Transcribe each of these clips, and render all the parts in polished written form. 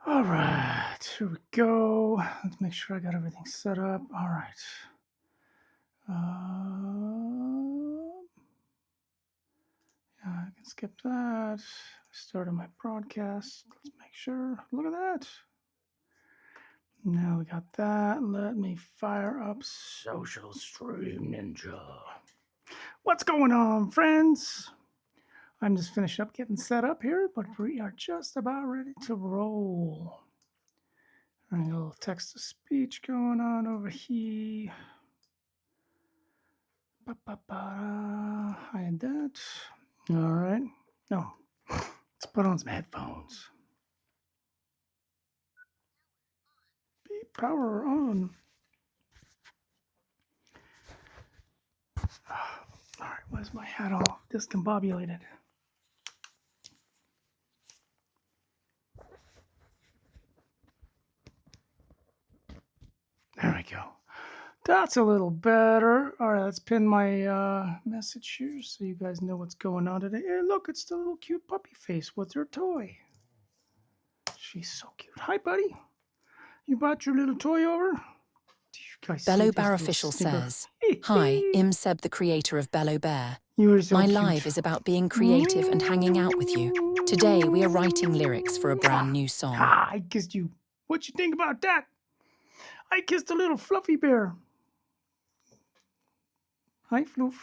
All right, here we go. Let's make sure I got everything set up. All right. Um, yeah, I can skip that. I started my broadcast. Let's make sure. Look at that. Now we got that. Let me fire up Social Stream Ninja. What's going on, friends? I'm just finished up getting set up here, but we are just about ready to roll. I got a little text to speech going on over here. I had that. All right. No, let's put on some headphones. Beep, power on. All right, why is my hat all discombobulated? There we go. That's a little better. All right, let's pin my message here so you guys know what's going on today. Hey, look, it's the little cute puppy face with her toy. She's so cute. Hi, buddy. You brought your little toy over? Do you guys see Bello this Bear little Official stinker? says, Hi, I'm Seb, the creator of Bello Bear. You are so My cute. live is about being creative and hanging out with you. Today we are writing lyrics for a brand new song. Ah, I kissed you. What you think about that? I kissed a little fluffy bear. Hi, Floof.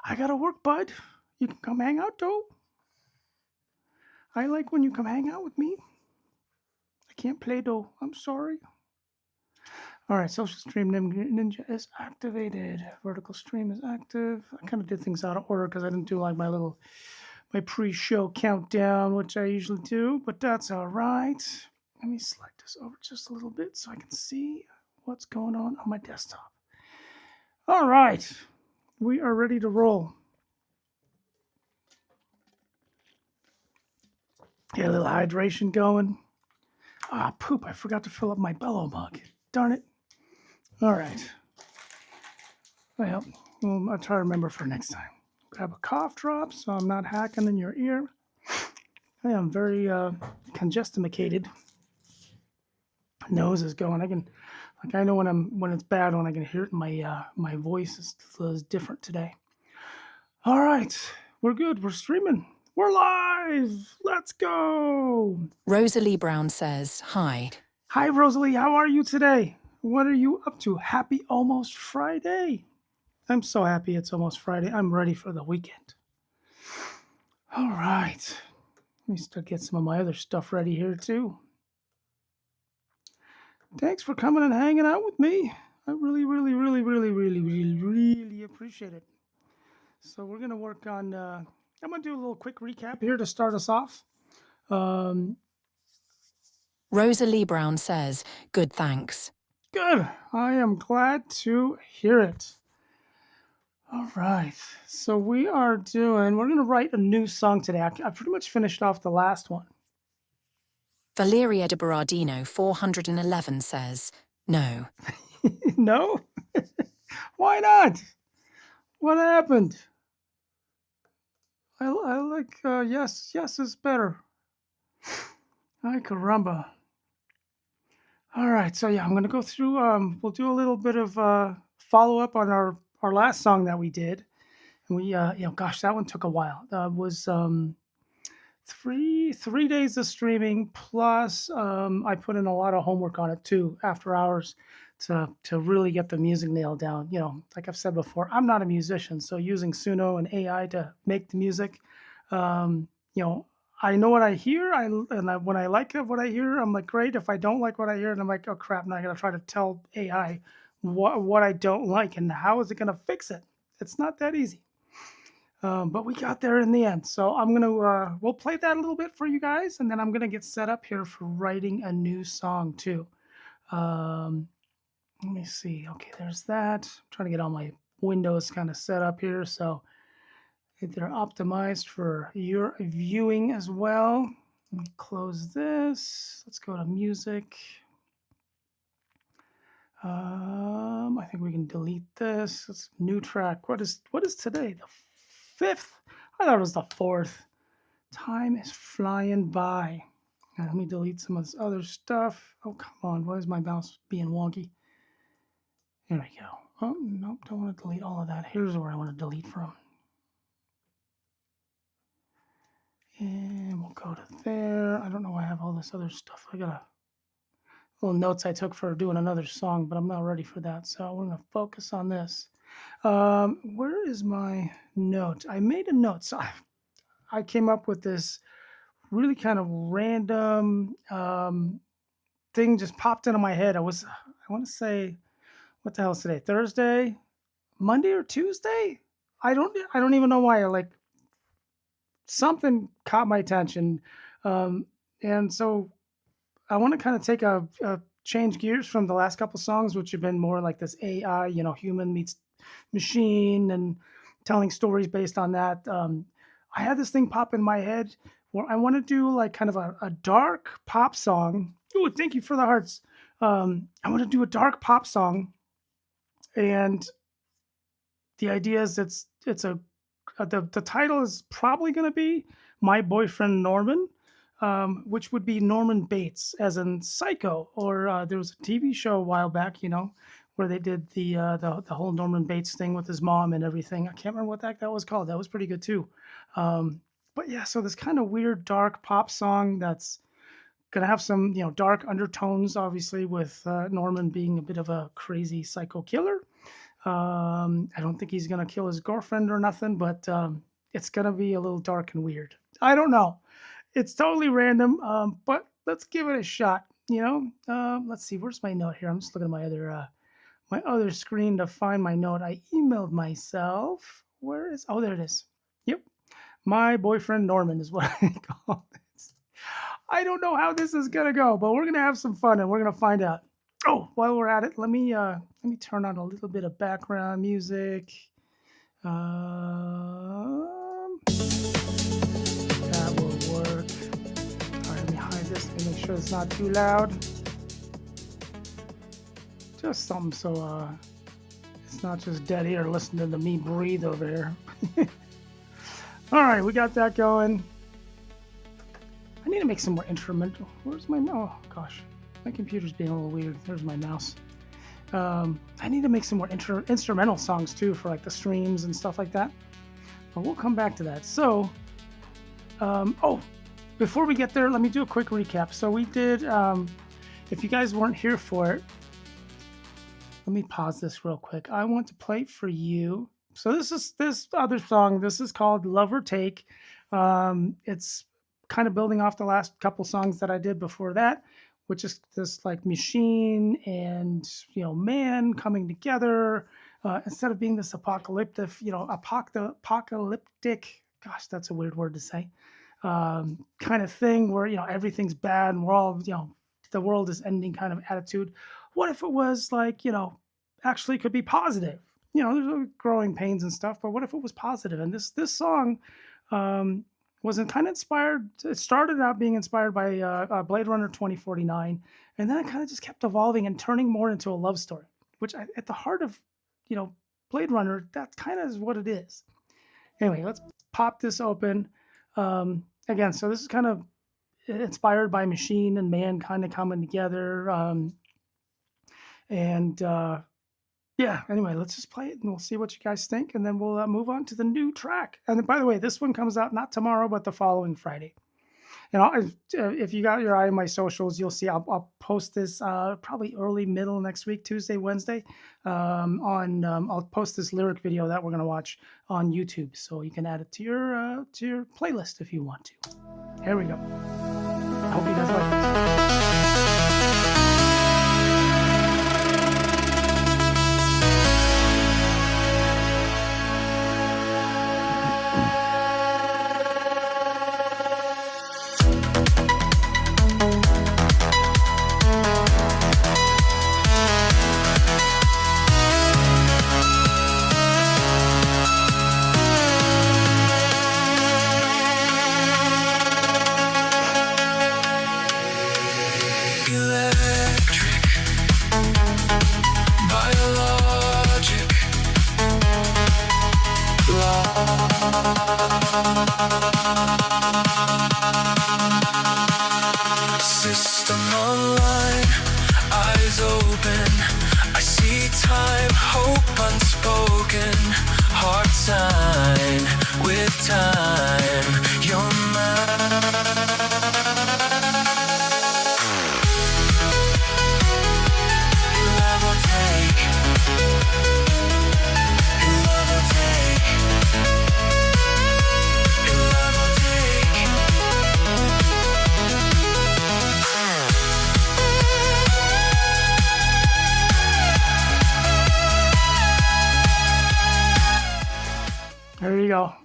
I gotta work, bud. You can come hang out, though. I like when you come hang out with me. I can't play, though. I'm sorry. All right, social stream ninja is activated. Vertical stream is active. I kind of did things out of order because I didn't do like my pre-show countdown, which I usually do, but that's all right. Let me slide this over just a little bit so I can see what's going on my desktop. All right, we are ready to roll. Get a little hydration going. Ah, poop, I forgot to fill up my Bello mug. Darn it. All right. Well, I'll try to remember for next time. Grab a cough drop so I'm not hacking in your ear. I am very congestimated. Nose is going. I know when it's bad when I can hear it in my voice is different today. All right, we're good. We're streaming. We're live. Let's go. Rosalie Brown says, Hi. Hi, Rosalie. How are you today? What are you up to? Happy almost Friday. I'm so happy it's almost Friday. I'm ready for the weekend. All right. Let me start get some of my other stuff ready here too. Thanks for coming and hanging out with me. I really, really, really, really, really, really, really appreciate it. So we're gonna work on. I'm gonna do a little quick recap here to start us off. Rosalie Brown says, Good, thanks. Good. I am glad to hear it. All right. So we're going to write a new song today. I pretty much finished off the last one. Valeria de Berardino 411 says, No. No? Why not? What happened? I like, yes. Yes is better. Ay, caramba. All right. So, yeah, I'm going to go through, we'll do a little bit of follow up on our last song that we did. And we, gosh, that one took a while. That was, 3 days of streaming plus I put in a lot of homework on it too after hours to really get the music nailed down. Like I've said before, I'm not a musician, so using Suno and AI to make the music, um, I know what I hear. When I like what I hear, I'm like, great. If I don't like what I hear, and I'm like, oh crap, now I gotta try to tell AI what I don't like and how is it gonna fix it. It's not that easy. But we got there in the end. So we'll play that a little bit for you guys, and then I'm gonna get set up here for writing a new song too. Um, Let me see. Okay, there's that. I'm trying to get all my windows kind of set up here so they're optimized for your viewing as well. Let me close this. Let's go to music. I think we can delete this. It's new track. What is today? The 5th? I thought it was the 4th. Time is flying by. Let me delete some of this other stuff. Oh, come on. Why is my mouse being wonky? There we go. Oh, nope. Don't want to delete all of that. Here's where I want to delete from. And we'll go to there. I don't know why I have all this other stuff. I got a little notes I took for doing another song, but I'm not ready for that. So we're going to focus on this. Where is my note? I made a note. So I came up with this really kind of random thing just popped into my head. I want to say, what the hell is today? Thursday, Monday or Tuesday? I don't even know why. Like something caught my attention, um, and so I want to kind of take a change gears from the last couple songs, which have been more like this AI, human meets machine, and telling stories based on that. I had this thing pop in my head where I want to do like kind of a dark pop song. Oh, thank you for the hearts. I want to do a dark pop song, and the idea is it's a the title is probably going to be My Boyfriend Norman, which would be Norman Bates, as in Psycho. Or there was a TV show a while back, where they did the whole Norman Bates thing with his mom and everything. I can't remember what that was called. That was pretty good too. But yeah, so this kind of weird dark pop song that's gonna have some dark undertones, obviously, with Norman being a bit of a crazy psycho killer. I don't think he's gonna kill his girlfriend or nothing, but it's gonna be a little dark and weird. I don't know. It's totally random, but let's give it a shot. Let's see. Where's my note here? I'm just looking at my other screen to find my note. I emailed myself. Where is? Oh, there it is. Yep, My Boyfriend Norman is what I call it. I don't know how this is gonna go, but we're gonna have some fun and we're gonna find out. Oh, while we're at it, let me turn on a little bit of background music. That will work. All right, let me hide this and make sure it's not too loud. Just something so it's not just dead ear listening to me breathe over here. All right, we got that going. I need to make some more instrumental. Where's my mouse? Oh gosh, my computer's being a little weird. There's my mouse. I need to make some more instrumental songs too for like the streams and stuff like that. But we'll come back to that. So, before we get there, let me do a quick recap. So we did. If you guys weren't here for it, let me pause this real quick. I want to play it for you. So this other song. This is called "Love or Take." It's kind of building off the last couple songs that I did before that, which is this like machine and man coming together instead of being this apocalyptic, apocalyptic. Gosh, that's a weird word to say. Kind of thing where everything's bad and we're all the world is ending kind of attitude. What if it was like actually could be positive? There's growing pains and stuff, but what if it was positive? And this song was kind of inspired. It started out being inspired by Blade Runner 2049, and then it kind of just kept evolving and turning more into a love story, which at the heart of, Blade Runner, that kind of is what it is. Anyway, let's pop this open. Again, so this is kind of inspired by machine and man kind of coming together. Yeah, anyway, let's just play it and we'll see what you guys think. And then we'll move on to the new track. And then, by the way, this one comes out not tomorrow, but the following Friday. And if you got your eye on my socials, you'll see I'll post this probably early, middle next week, Tuesday, Wednesday. I'll post this lyric video that we're going to watch on YouTube. So you can add it to your playlist if you want to. Here we go. I hope you guys like this.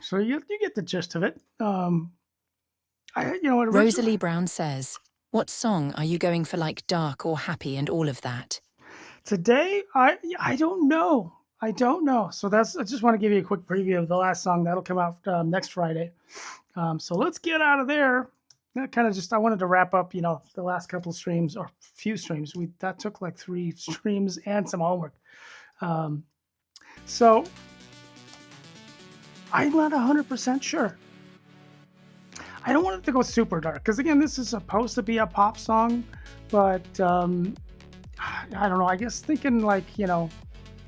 So you get the gist of it. Originally Rosalie Brown says, what song are you going for, like dark or happy and all of that? today, I don't know. I don't know. So I just want to give you a quick preview of the last song that'll come out next Friday. So let's get out of there. That kind of just I wanted to wrap up, the last couple streams or few streams. That took like 3 streams and some homework. Um, so I'm not 100% sure. I don't want it to go super dark because again, this is supposed to be a pop song, but I don't know. I guess thinking like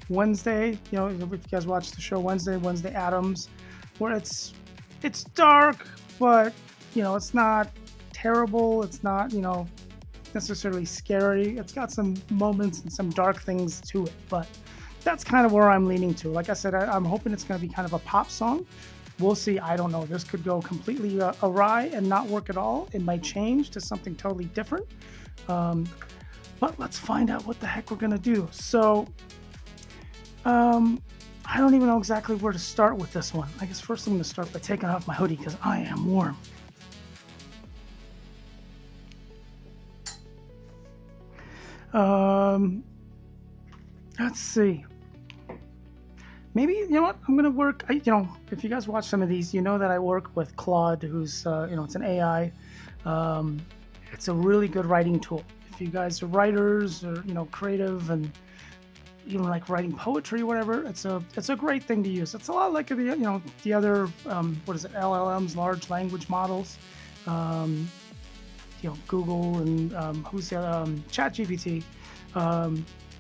Wednesday. If you guys watch the show Wednesday Adams, where it's dark, but it's not terrible. It's not necessarily scary. It's got some moments and some dark things to it, but that's kind of where I'm leaning to. Like I said, I'm hoping it's going to be kind of a pop song. We'll see. I don't know. This could go completely awry and not work at all. It might change to something totally different. But let's find out what the heck we're going to do. So, I don't even know exactly where to start with this one. I guess first I'm going to start by taking off my hoodie because I am warm. Let's see. Maybe, you know what, I'm going to work, if you guys watch some of these, you know that I work with Claude, who's, it's an AI. It's a really good writing tool. If you guys are writers or, creative and even like writing poetry or whatever, it's a great thing to use. It's a lot like the other, LLMs, large language models, Google and who's the other, ChatGPT.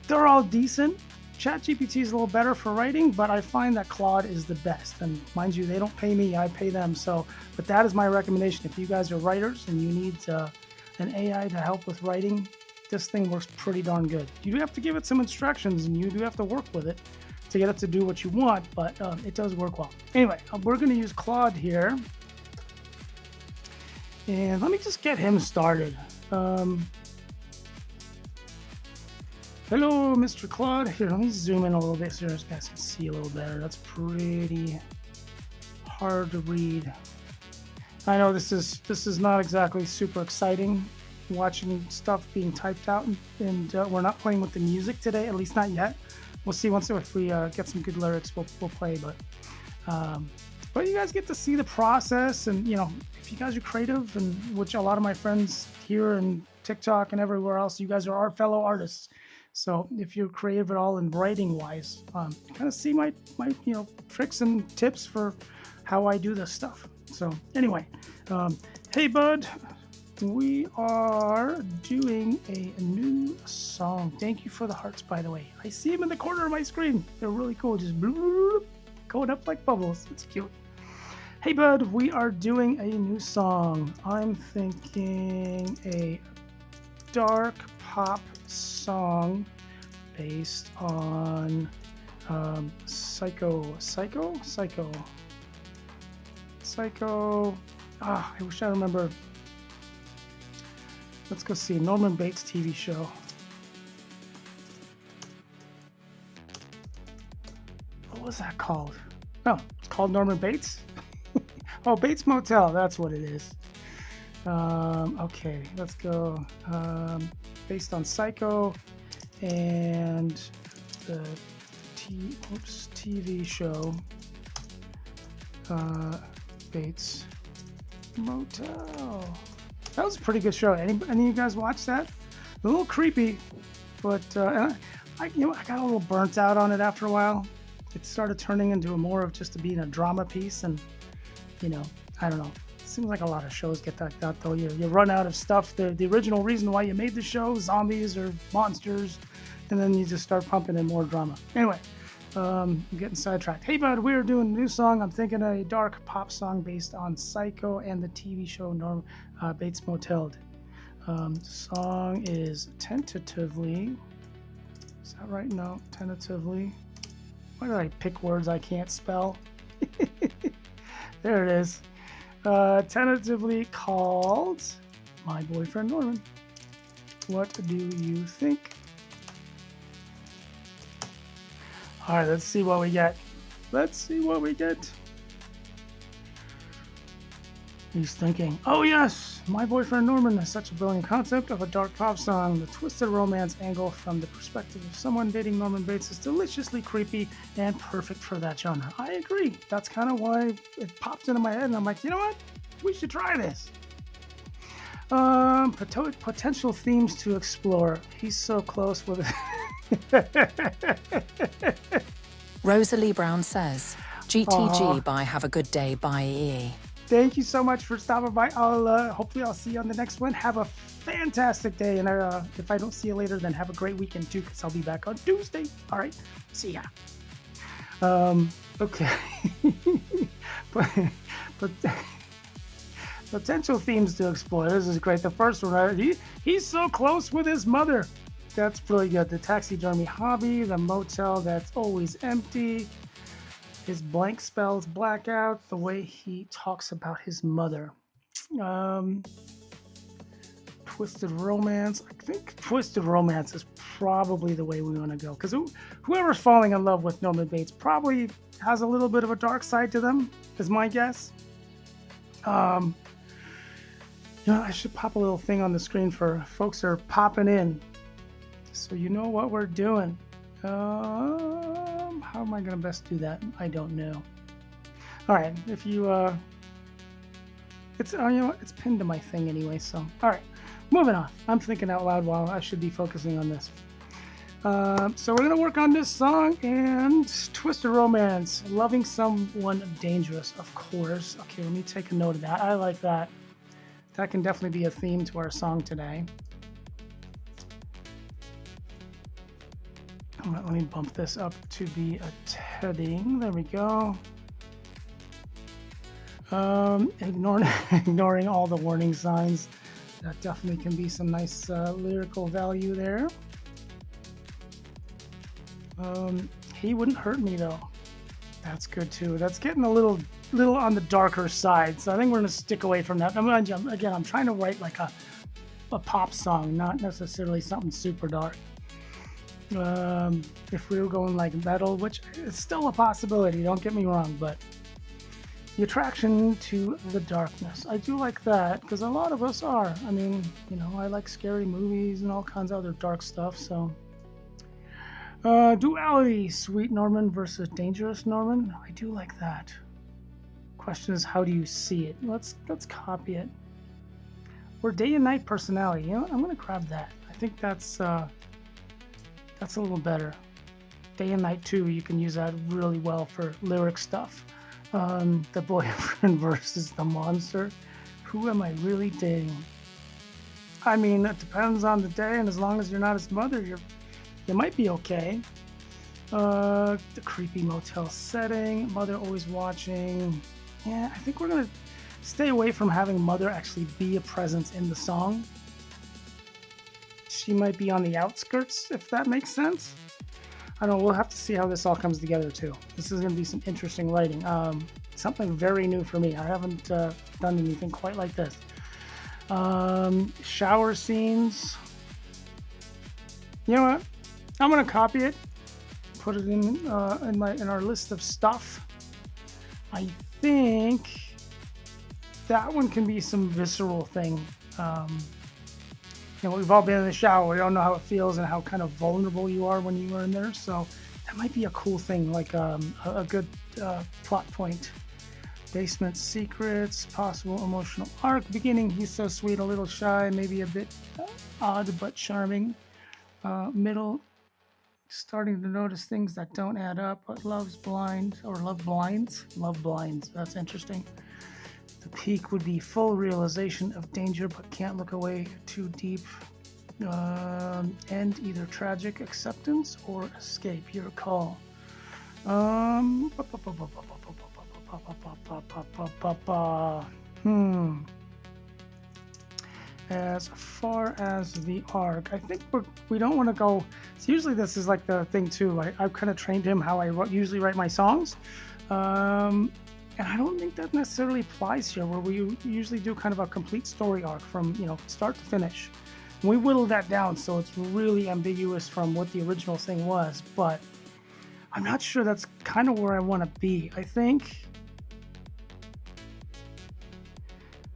They're all decent. ChatGPT is a little better for writing, but I find that Claude is the best. And mind you, they don't pay me, I pay them. But that is my recommendation. If you guys are writers and you need an AI to help with writing, this thing works pretty darn good. You do have to give it some instructions and you do have to work with it to get it to do what you want, but it does work well. Anyway, we're going to use Claude here. And let me just get him started. Hello, Mr. Claude. Here, let me zoom in a little bit so you guys can see a little better. That's pretty hard to read. I know this is not exactly super exciting, watching stuff being typed out, and we're not playing with the music today, at least not yet. We'll see if we get some good lyrics, we'll play. But you guys get to see the process, and if you guys are creative, and which a lot of my friends here and TikTok and everywhere else, you guys are our fellow artists. So if you're creative at all in writing wise, kind of see my tricks and tips for how I do this stuff. So anyway, hey bud, we are doing a new song. Thank you for the hearts, by the way. I see them in the corner of my screen. They're really cool, just going up like bubbles. It's cute. Hey bud, we are doing a new song. I'm thinking a dark pop song based on Psycho. I wish I remember. Let's go see Norman Bates TV show. What was that called? Oh, it's called Norman Bates. Oh, Bates Motel. That's what it is. Okay, let's go. Based on Psycho and the TV show Bates Motel. That was a pretty good show. Any of you guys watch that? A little creepy, but I got a little burnt out on it after a while. It started turning into more of just being a drama piece, and I don't know. Seems like a lot of shows get like that though. You run out of stuff. The original reason why you made the show, zombies or monsters, and then you just start pumping in more drama. Anyway, I'm getting sidetracked. Hey bud, we're doing a new song. I'm thinking a dark pop song based on Psycho and the TV show Bates Motel. The song is tentatively. Is that right? No, tentatively. Why did I pick words I can't spell? There it is. Tentatively called My Boyfriend Norman. What do you think? All right, let's see what we get. He's thinking, oh yes, My Boyfriend Norman is such a brilliant concept of a dark pop song. The twisted romance angle from the perspective of someone dating Norman Bates is deliciously creepy and perfect for that genre. I agree. That's kind of why it popped into my head, and I'm like, you know what? We should try this. Potential themes to explore. He's so close with it. Rosalie Brown says, GTG Aw. by Have a Good Day by EE. Thank you so much for stopping by. Hopefully I'll see you on the next one. Have a fantastic day, and if I don't see you later, then have a great weekend too, because I'll be back on Tuesday. All right, see ya. Okay, but, but potential themes to explore. This is great. The first one, right? He's so close with his mother. That's really good. The taxidermy hobby, the motel that's always empty. His blank spells blackout, the way he talks about his mother. Twisted romance. I think twisted romance is probably the way we want to go. Because whoever's falling in love with Norman Bates probably has a little bit of a dark side to them, is my guess. I should pop a little thing on the screen for folks that are popping in, so you know what we're doing. How am I going to best do that? I don't know. All right, if you it's it's pinned to my thing anyway. So all right, moving on. I'm thinking out loud while I should be focusing on this. So we're gonna work on this song and twisted romance, loving someone dangerous, of course. Okay, let me take a note of that. I like that. That can definitely be a theme to our song today. Let me bump this up to be a heading. There we go. Ignoring all the warning signs. That definitely can be some nice lyrical value there. He wouldn't hurt me though. That's good too. That's getting a little on the darker side. So I think we're gonna stick away from that. I'm trying to write like a pop song, not necessarily something super dark. If we were going like metal, which is still a possibility, don't get me wrong, but the attraction to the darkness, I do like that, because a lot of us are. I mean, I like scary movies and all kinds of other dark stuff. So duality, sweet Norman versus dangerous Norman, I do like that. Question is, how do you see it? Let's copy it. Or day and night personality. I'm gonna grab that. I think that's a little better. Day and night too, you can use that really well for lyric stuff. The boyfriend versus the monster. Who am I really dating? I mean, it depends on the day, and as long as you're not his mother, you might be okay. The creepy motel setting, mother always watching. Yeah, I think we're gonna stay away from having mother actually be a presence in the song. She might be on the outskirts, if that makes sense. I don't know, we'll have to see how this all comes together too. This is going to be some interesting writing. Something very new for me. I haven't done anything quite like this. Shower scenes. You know what? I'm going to copy it, put it in our list of stuff. I think that one can be some visceral thing. We've all been in the shower. We don't know how it feels and how kind of vulnerable you are when you are in there. So that might be a cool thing, like a good plot point. Basement secrets, possible emotional arc. Beginning, he's so sweet, a little shy, maybe a bit odd but charming. Middle, starting to notice things that don't add up, but love's blind, or love blinds. Love blinds, that's interesting. The peak would be full realization of danger, but can't look away too deep. End either tragic acceptance or escape. Your call. As far as the arc, I think we don't want to go. So usually this is like the thing too. I've kind of trained him how I usually write my songs. And I don't think that necessarily applies here, where we usually do kind of a complete story arc from start to finish. And we whittle that down so it's really ambiguous from what the original thing was, but I'm not sure that's kind of where I want to be. I think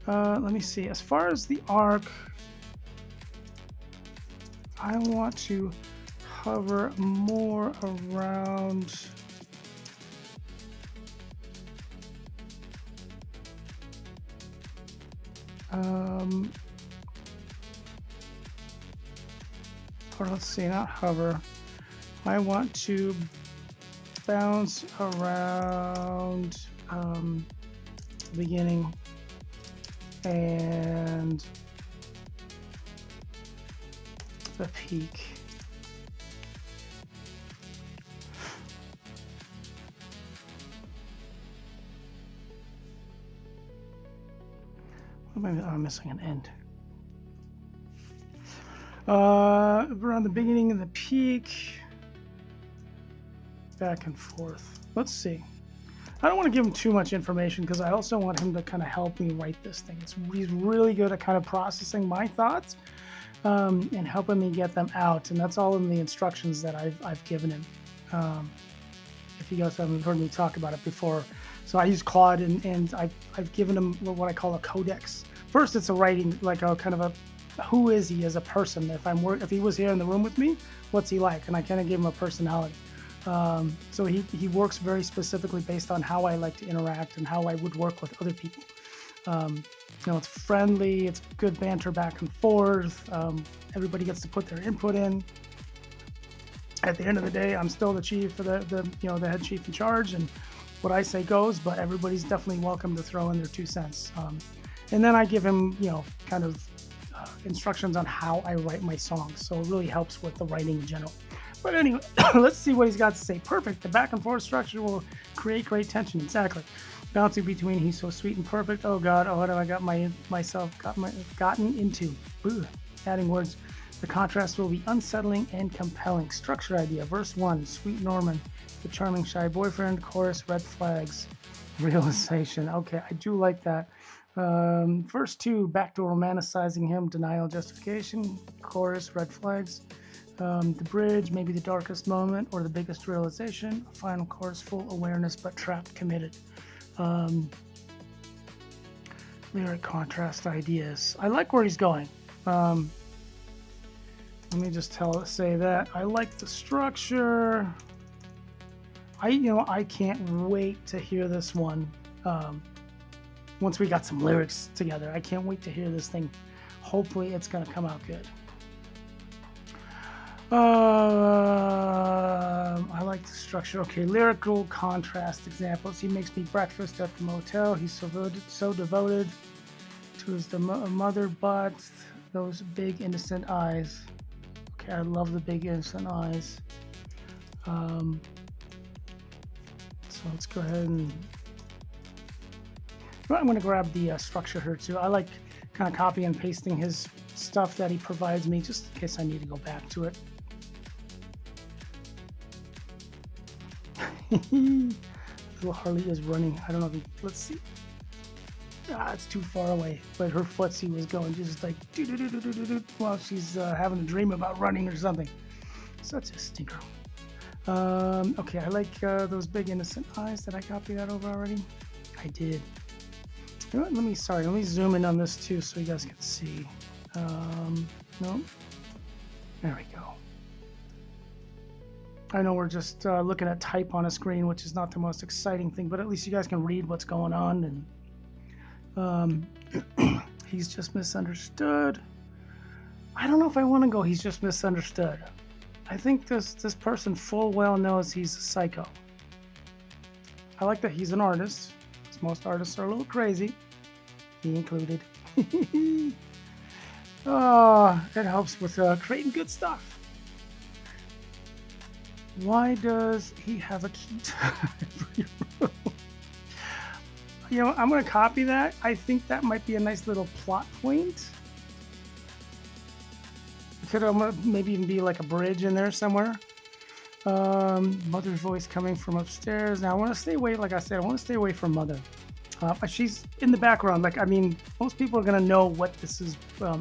Let me see. As far as the arc, I want to hover more around. Or let's see, not hover. I want to bounce around the beginning and the peak. Maybe I'm missing an end. Around the beginning and the peak, back and forth. Let's see. I don't want to give him too much information because I also want him to kind of help me write this thing. He's really good at kind of processing my thoughts and helping me get them out, and that's all in the instructions that I've given him. If you guys haven't heard me talk about it before, so I use Claude, and I've given him what I call a codex. First, it's a writing, like a kind of a who is he as a person. If he was here in the room with me, what's he like? And I kind of give him a personality. So he works very specifically based on how I like to interact and how I would work with other people. It's friendly, it's good banter back and forth. Everybody gets to put their input in. At the end of the day, I'm still the chief, the head chief in charge, and what I say goes. But everybody's definitely welcome to throw in their 2 cents. And then I give him, kind of instructions on how I write my songs. So it really helps with the writing in general. But anyway, let's see what he's got to say. Perfect. The back and forth structure will create great tension. Exactly. Bouncing between he's so sweet and perfect. Oh God, what have I got gotten into? Ooh, adding words. The contrast will be unsettling and compelling. Structure idea. Verse 1, sweet Norman, the charming shy boyfriend. Chorus, red flags. Realization. Okay, I do like that. Verse 2, back to romanticizing him. Denial, justification. Chorus, red flags. The bridge, maybe the darkest moment or the biggest realization. Final chorus, full awareness but trapped, committed. Lyric contrast ideas. I like where he's going. Let me just say that I like the structure. I can't wait to hear this one. Once we got some lyrics together, I can't wait to hear this thing. Hopefully it's gonna come out good. I like the structure. Okay, lyrical contrast examples. He makes me breakfast at the motel. He's so devoted to his mother, but those big innocent eyes. Okay, I love the big innocent eyes. So let's go ahead and I'm going to grab the structure here too. I like kind of copy and pasting his stuff that he provides me just in case I need to go back to it. Little Harley is running. I don't know if let's see. It's too far away, but her footsie was going just like while she's having a dream about running or something. Such a stinker. Okay, I like those big innocent eyes. Did I copy that over already? I did. You know what? Let me zoom in on this too so you guys can see. No. There we go. I know we're just looking at type on a screen, which is not the most exciting thing, but at least you guys can read what's going on. And he's just misunderstood. I don't know if I want to go he's just misunderstood. I think this person full well knows he's a psycho. I like that he's an artist. Most artists are a little crazy, me included. Oh, it helps with creating good stuff. Why does he have a key to every room? I'm going to copy that. I think that might be a nice little plot point. It could maybe even be like a bridge in there somewhere. Mother's voice coming from upstairs. Now I want to stay away, like I said, I want to stay away from Mother. She's in the background. Most people are going to know what this is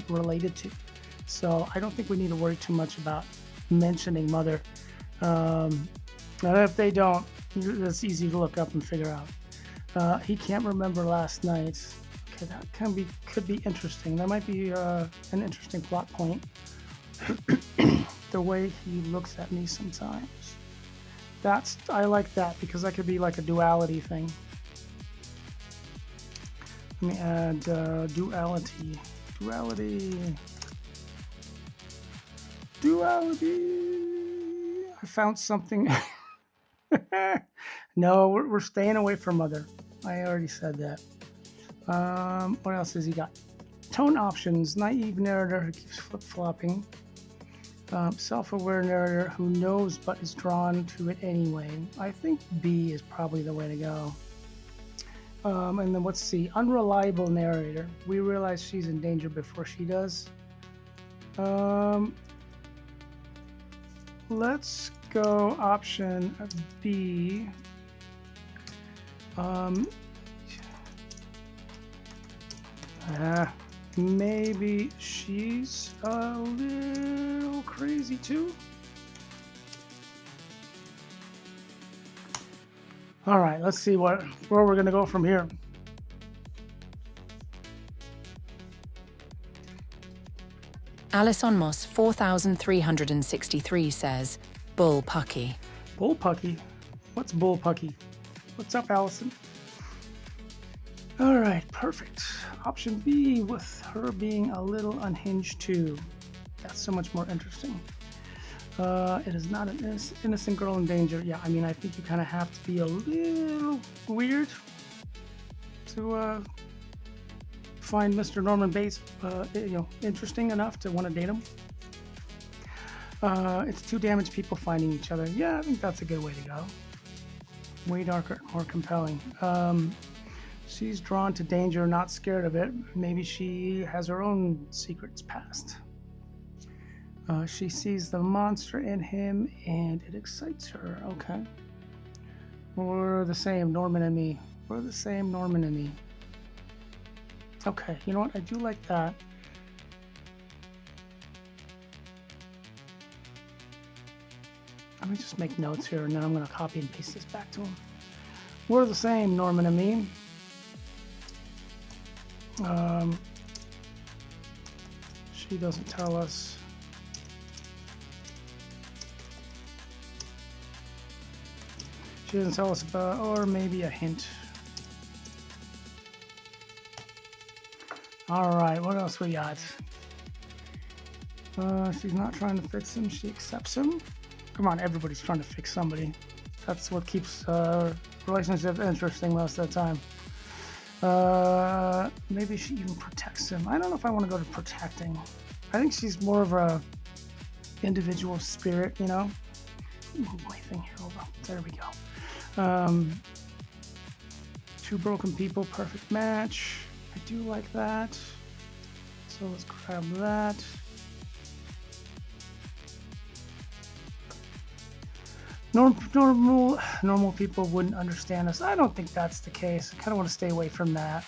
related to. So I don't think we need to worry too much about mentioning Mother. And if they don't, it's easy to look up and figure out. He can't remember last night. Okay, that could be interesting. That might be an interesting plot point. The way he looks at me sometimes. I like that because that could be like a duality thing. Let me add duality. I found something. No, we're staying away from mother. I already said that. What else has he got? Tone options. Naive narrator who keeps flip-flopping. Self-aware narrator who knows but is drawn to it anyway. I think B is probably the way to go. And then let's see. Unreliable narrator. We realize she's in danger before she does. Let's go option B. Maybe she's a little crazy too. All right, let's see where we're gonna go from here. Alison Moss 4363 says, Bullpucky. Bullpucky? What's bullpucky? What's up, Allison? All right, perfect. Option B with her being a little unhinged too. That's so much more interesting. It is not an innocent girl in danger. Yeah, I mean, I think you kind of have to be a little weird to find Mr. Norman Bates, interesting enough to want to date him. It's two damaged people finding each other. Yeah, I think that's a good way to go. Way darker, more compelling. She's drawn to danger, not scared of it. Maybe she has her own secrets past. She sees the monster in him and it excites her. Okay. We're the same, Norman and me. We're the same, Norman and me. Okay, you know what? I do like that. Let me just make notes here and then I'm going to copy and paste this back to him. We're the same, Norman and me. She doesn't tell us. She doesn't tell us about, or maybe a hint. All right, what else we got? She's not trying to fix him. She accepts him. Come on, everybody's trying to fix somebody. That's what keeps relationships interesting most of the time. Maybe she even protects him. I don't know if I want to go to protecting. I think she's more of a individual spirit, you know? Move my thing here over. There we go. Two broken people, perfect match. I do like that. So let's grab that. Normal people wouldn't understand us. I don't think that's the case. I kind of want to stay away from that.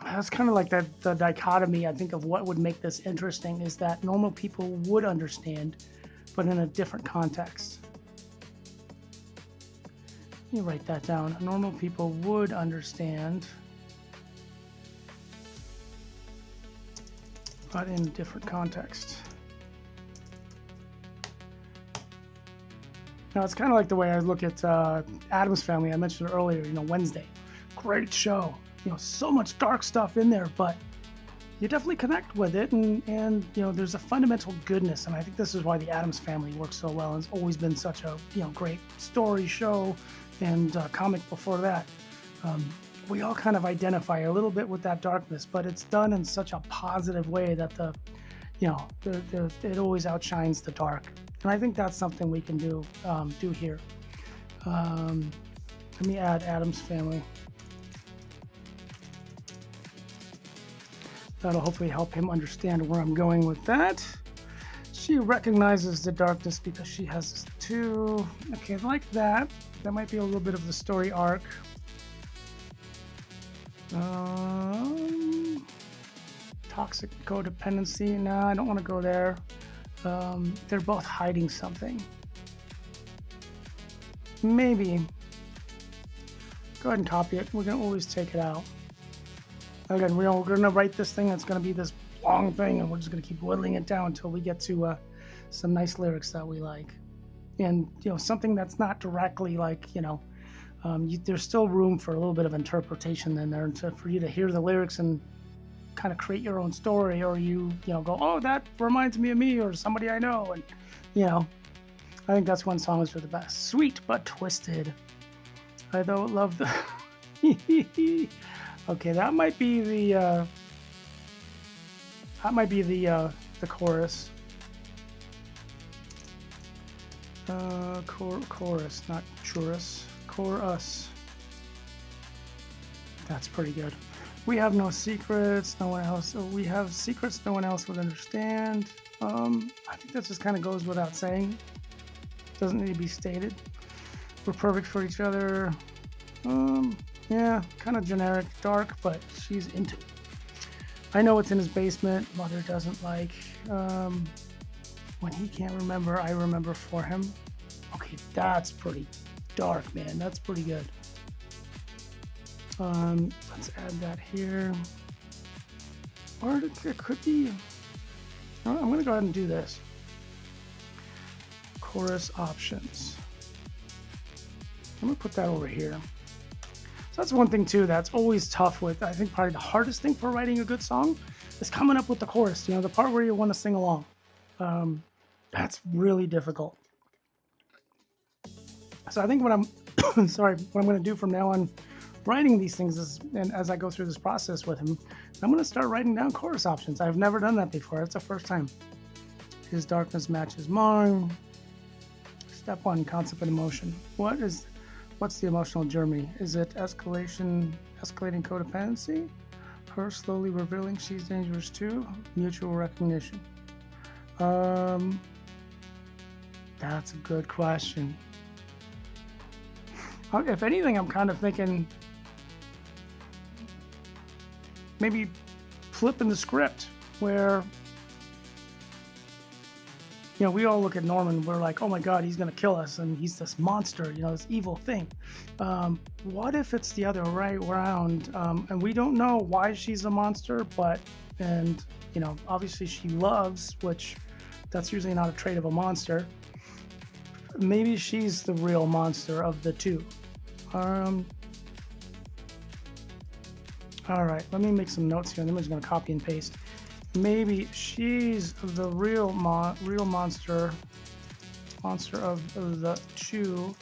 That's kind of like the dichotomy, I think, of what would make this interesting is that normal people would understand, but in a different context. You write that down. Normal people would understand, but in a different context. Now, it's kind of like the way I look at Addams Family. I mentioned earlier, Wednesday. Great show. So much dark stuff in there, but you definitely connect with it. And there's a fundamental goodness. And I think this is why the Addams Family works so well. And it's always been such a, great story show and comic before that. We all kind of identify a little bit with that darkness, but it's done in such a positive way that it always outshines the dark. And I think that's something we can do here. Let me add Addams Family. That'll hopefully help him understand where I'm going with that. She recognizes the darkness because she has this too. Okay, like that. That might be a little bit of the story arc. Toxic codependency. Nah, I don't want to go there. They're both hiding something. Maybe Go ahead and copy it. We're gonna always take it out. Again, we're gonna write this thing. It's gonna be this long thing, and we're just gonna keep whittling it down until we get to some nice lyrics that we like, and something that's not directly like there's still room for a little bit of interpretation in there, for you to hear the lyrics and kind of create your own story, or go, oh, that reminds me of me or somebody I know, and I think that's when songs are the best. Sweet but twisted. I don't love the. Okay, that might be the chorus. Chorus, not chorus. Chorus. That's pretty good. We have no secrets. No one else. We have secrets no one else would understand. I think that just kind of goes without saying. Doesn't need to be stated. We're perfect for each other. Yeah, kind of generic, dark, but she's into it. I know it's in his basement. Mother doesn't like. When he can't remember, I remember for him. Okay, that's pretty dark, man. That's pretty good. Let's add that here. Or it could be. I'm gonna go ahead and do this. Chorus options. I'm gonna put that over here. So that's one thing too that's always tough with, I think probably the hardest thing for writing a good song is coming up with the chorus, the part where you want to sing along. That's really difficult. So I think what I'm what I'm going to do from now on writing these things is, and as I go through this process with him, I'm going to start writing down chorus options. I've never done that before. It's the first time. His darkness matches mine. Step 1, concept and emotion. What's the emotional journey? Is it escalating codependency? Her slowly revealing she's dangerous too? Mutual recognition. That's a good question. If anything, I'm kind of thinking maybe flipping the script where we all look at Norman, we're like, oh my God, he's gonna kill us, and he's this monster, this evil thing. What if it's the other way around, and we don't know why she's a monster, and obviously she loves, which that's usually not a trait of a monster. Maybe she's the real monster of the two. All right, let me make some notes here, and then I'm just gonna copy and paste. Maybe she's the real monster of the two.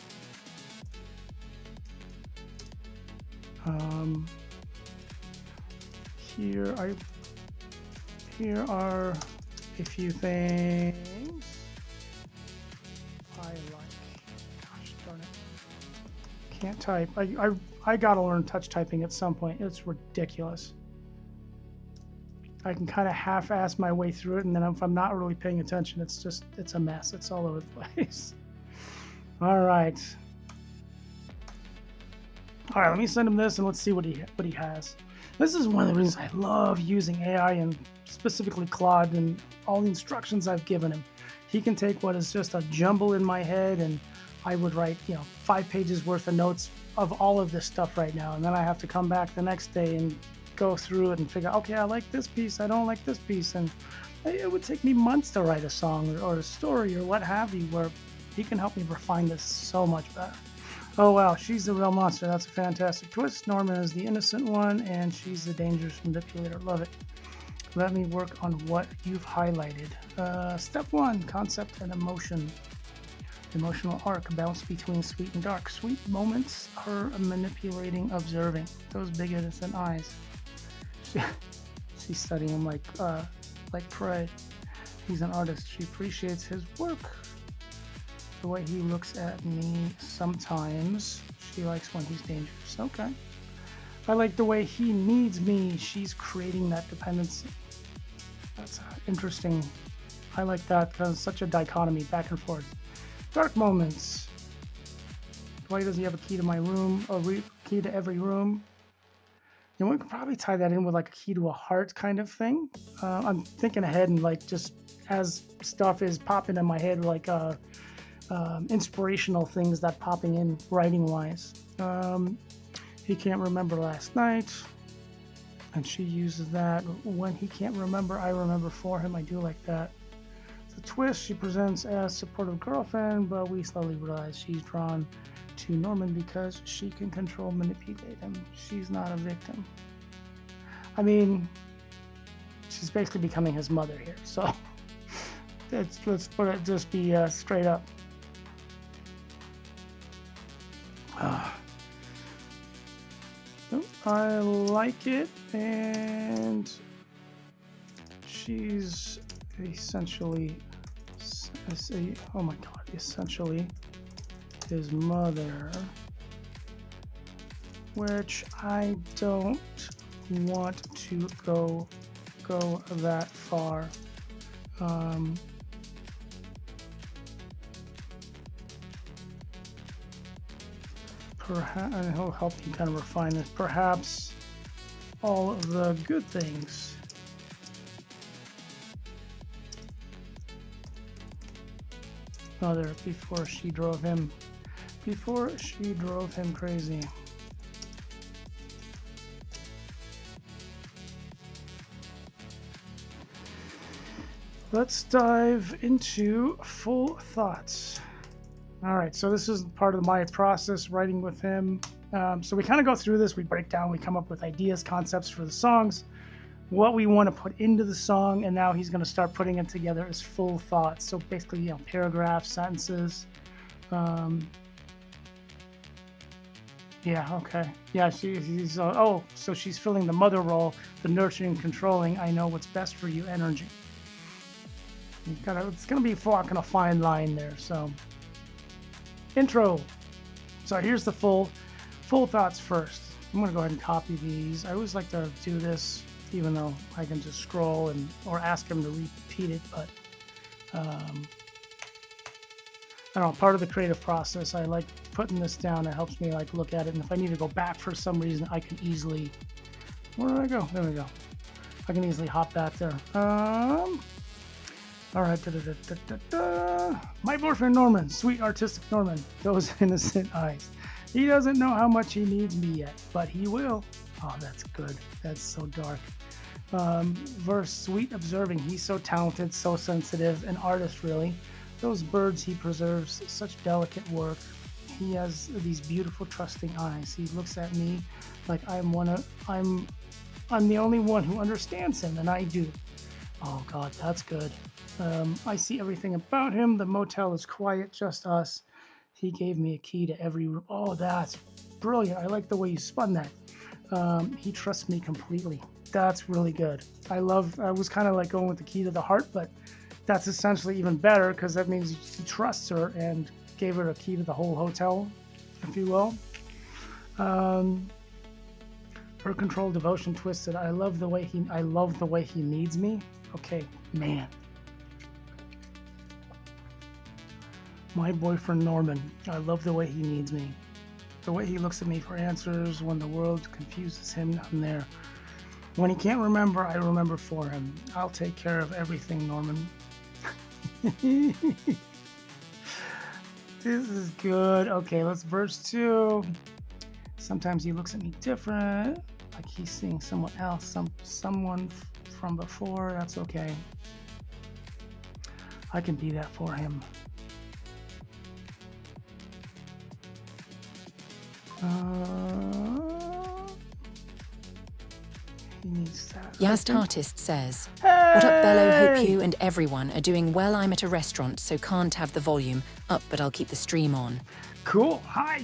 Here are a few things I like. Gosh darn it. Can't type. I gotta learn touch typing at some point. It's ridiculous. I can kind of half-ass my way through it, and then if I'm not really paying attention, it's a mess. It's all over the place. All right, let me send him this, and let's see what he has. This is one of the reasons I love using AI, and specifically Claude, and all the instructions I've given him. He can take what is just a jumble in my head, and I would write 5 pages worth of notes of all of this stuff right now, and then I have to come back the next day and go through it and figure, okay, I like this piece, I don't like this piece, and it would take me months to write a song or a story or what have you, where he can help me refine this so much better. Oh wow, she's the real monster. That's a fantastic twist. Norman is the innocent one, and she's the dangerous manipulator. Love it. Let me work on what you've highlighted. Step 1, concept and emotion. Emotional arc, bounce between sweet and dark. Sweet moments, her manipulating, observing. Those big innocent eyes. She's studying him like prey. He's an artist. She appreciates his work. The way he looks at me sometimes. She likes when he's dangerous. Okay. I like the way he needs me. She's creating that dependency. That's interesting. I like that because it's such a dichotomy, back and forth. Dark moments. Why does he have a key to my room? A key to every room? We could probably tie that in with like a key to a heart kind of thing. I'm thinking ahead, and like just as stuff is popping in my head, like inspirational things that popping in writing wise. He can't remember last night. And she uses that. When he can't remember, I remember for him. I do like that. The twist, she presents as supportive girlfriend, but we slowly realize she's drawn to Norman because she can control, manipulate him. She's not a victim. I mean, she's basically becoming his mother here. So let's put it just be straight up. I like it, and she's essentially, oh my god, essentially his mother, which I don't want to go that far. Perhaps, and he'll help you kind of refine this. Perhaps all of the good things. Mother, before she drove him crazy. Let's dive into full thoughts. All right, so this is part of my process writing with him. So we kind of go through this, we break down, we come up with ideas, concepts for the songs, what we want to put into the song, and now he's going to start putting it together as full thoughts. So basically, you know, paragraphs, sentences. Yeah, okay. Yeah, he's oh, so she's filling the mother role, the nurturing, controlling, I know what's best for you energy. It's going to be walking a fine line there, so. Intro. So here's the full thoughts first. I'm going to go ahead and copy these. I always like to do this, even though I can just scroll or ask him to repeat it, but I don't know, part of the creative process, I like putting this down. It helps me like look at it, and if I need to go back for some reason, I can easily, where did I go? There we go. I can easily hop back there. All right, my boyfriend Norman, sweet artistic Norman, those innocent eyes. He doesn't know how much he needs me yet, but he will. Oh, that's good. That's so dark. Verse, sweet observing. He's so talented, so sensitive, an artist really. Those birds he preserves, such delicate work. He has these beautiful, trusting eyes. He looks at me like I'm the only one who understands him, and I do. Oh God, that's good. I see everything about him. The motel is quiet, just us. He gave me a key to every room. Oh, that's brilliant. I like the way you spun that. He trusts me completely. That's really good. I was kind of like going with the key to the heart, but that's essentially even better because that means he trusts her and gave her a key to the whole hotel, if you will. Her control, devotion, twisted. I love the way he needs me. Okay, man. My boyfriend Norman, I love the way he needs me. The way he looks at me for answers when the world confuses him, I'm there. When he can't remember, I remember for him. I'll take care of everything, Norman. This is good. Okay, let's verse 2. Sometimes he looks at me different, like he's seeing someone else, someone from before. That's okay. I can be that for him. He needs that. Yazd Artist says, Hey! What up, Bello? Hope you and everyone are doing well. I'm at a restaurant, so can't have the volume up, but I'll keep the stream on. Cool. Hi.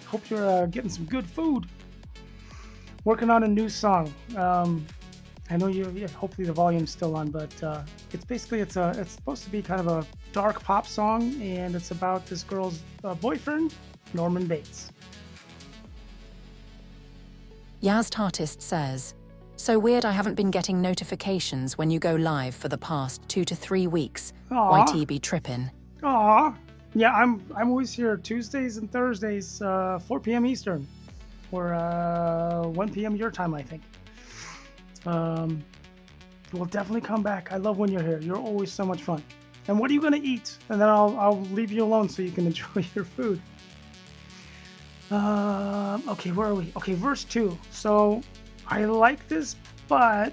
Hope you're getting some good food. Working on a new song. I know hopefully the volume's still on, but it's supposed to be kind of a dark pop song, and it's about this girl's boyfriend, Norman Bates. Yazd Artist says, so weird I haven't been getting notifications when you go live for the past 2 to 3 weeks. Aw. YT be trippin'. Aw. Yeah, I'm always here Tuesdays and Thursdays, 4 p.m. Eastern, or 1 p.m. your time, I think. We'll definitely come back. I love when you're here. You're always so much fun. And what are you gonna eat? And then I'll leave you alone so you can enjoy your food. Okay, where are we? Okay, verse 2. So I like this, but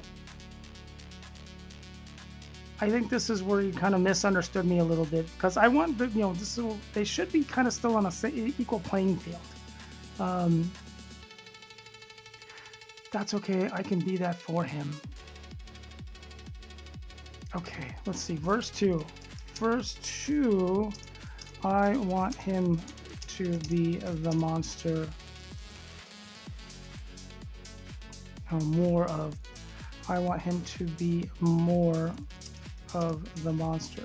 I think this is where you kind of misunderstood me a little bit because I want the, this is, they should be kind of still on a equal playing field. Um, that's okay. I can be that for him. Okay, let's see. Verse 2. Verse 2, I want him to be the monster. More of. I want him to be more of the monster.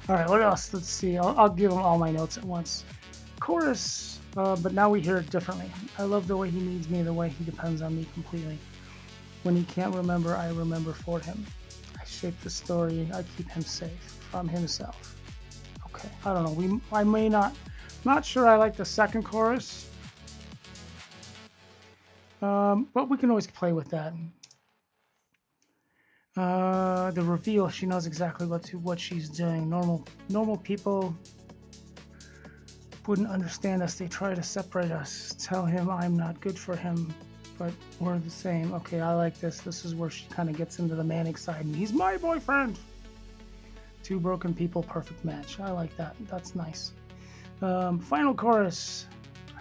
All right, what else? Let's see. I'll give him all my notes at once. Chorus, but now we hear it differently. I love the way he needs me, the way he depends on me completely. When he can't remember, I remember for him. I shape the story. I keep him safe from himself. Okay, I don't know. I may not sure I like the second chorus. But we can always play with that. The reveal, she knows exactly what she's doing. Normal people wouldn't understand us. They try to separate us. Tell him I'm not good for him, but we're the same. Okay, I like this. This is where she kind of gets into the manic side. And he's my boyfriend. Two broken people, perfect match. I like that. That's nice. Final chorus.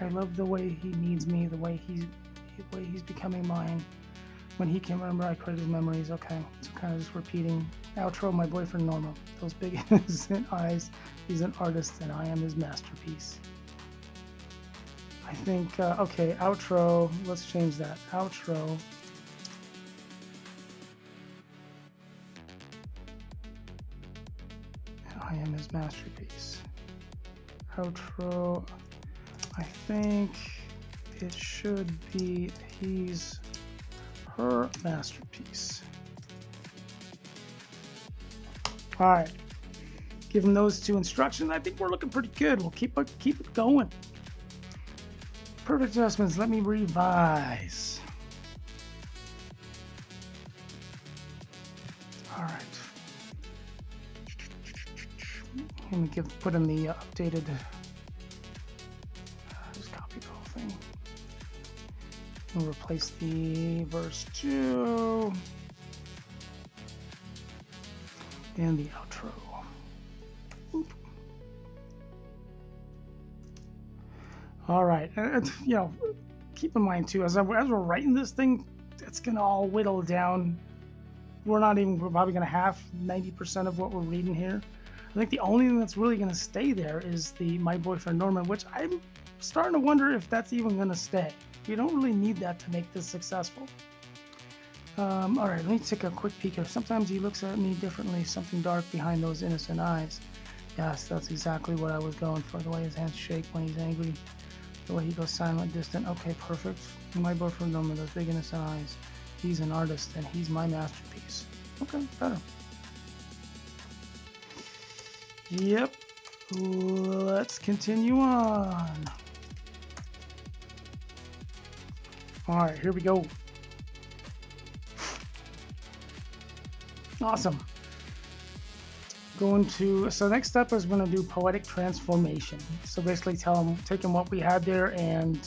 I love the way he needs me, the way he's becoming mine. When he can remember, I credit his memories. Okay, so kind of just repeating. Outro, my boyfriend Norma. Those big innocent eyes. He's an artist and I am his masterpiece. I think, okay, outro. Let's change that. Outro. I am his masterpiece. Outro. I think it should be he's her masterpiece. All right, give him those two instructions. I think we're looking pretty good. We'll keep it going. Perfect adjustments. Let me revise. All right. Let me put in the updated. Just copy the whole thing. We'll replace the verse 2 and the outro. Oop. All right, keep in mind too, as we're writing this thing, it's gonna all whittle down. We're probably gonna have 90% of what we're reading here. I think the only thing that's really gonna stay there is the my boyfriend Norman, which I'm starting to wonder if that's even gonna stay. We don't really need that to make this successful. All right, let me take a quick peek here. Sometimes he looks at me differently, something dark behind those innocent eyes. Yes, that's exactly what I was going for. The way his hands shake when he's angry, the way he goes silent, distant. Okay, perfect. My boyfriend Norman, those big innocent eyes. He's an artist and he's my masterpiece. Okay, better. Yep. Let's continue on. All right, here we go. Awesome. So next step is going to do poetic transformation. So basically taking what we had there and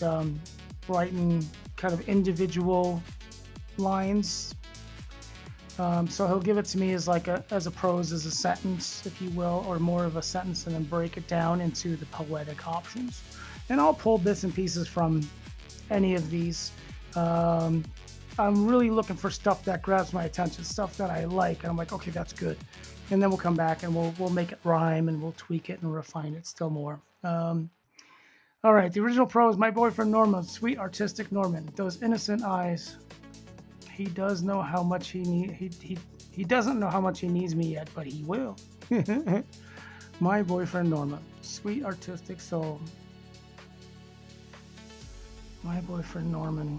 writing kind of individual lines. So he'll give it to me as as a prose, as a sentence, if you will, or more of a sentence, and then break it down into the poetic options. And I'll pull bits and pieces from any of these. I'm really looking for stuff that grabs my attention, stuff that I like, and I'm like, okay, that's good. And then we'll come back and we'll make it rhyme and we'll tweak it and refine it still more. All right, the original prose, my boyfriend Norman, sweet artistic Norman, those innocent eyes. He does know how much he doesn't know how much he needs me yet, but he will. My boyfriend Norman, sweet artistic soul. My boyfriend Norman.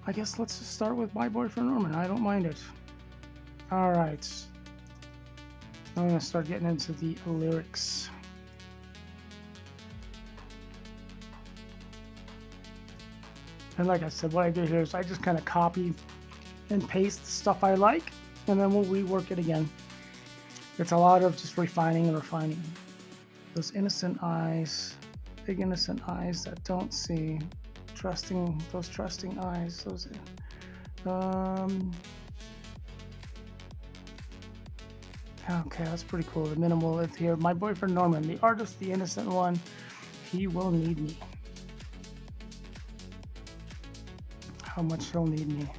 I guess let's just start with my boyfriend Norman. I don't mind it. All right. I'm going to start getting into the lyrics. And like I said, what I do here is I just kind of copy and paste the stuff I like, and then we'll rework it again. It's a lot of just refining and refining. Those innocent eyes, big innocent eyes that don't see. Those trusting eyes. Um, okay, that's pretty cool. The minimal is here. My boyfriend Norman, the artist, the innocent one. He will need me. How much he'll need me?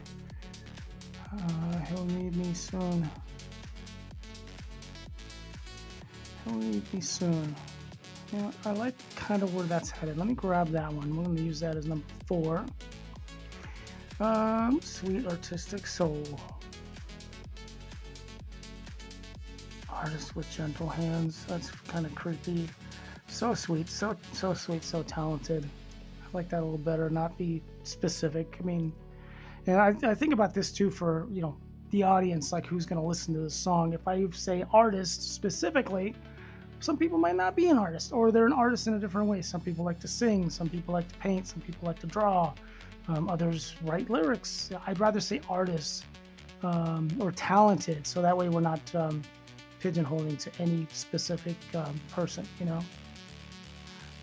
He'll need me soon. He'll need me soon. Yeah, I like kind of where that's headed. Let me grab that one. We're going to use that as number 4. Sweet artistic soul. Artist with gentle hands. That's kind of creepy. So sweet, so sweet, so talented. I like that a little better. Not be specific. I mean, and I think about this too for the audience, like who's going to listen to this song. If I say artist specifically, some people might not be an artist, or they're an artist in a different way. Some people like to sing, some people like to paint, some people like to draw, others write lyrics. I'd rather say artist or talented, so that way we're not pigeonholing to any specific person,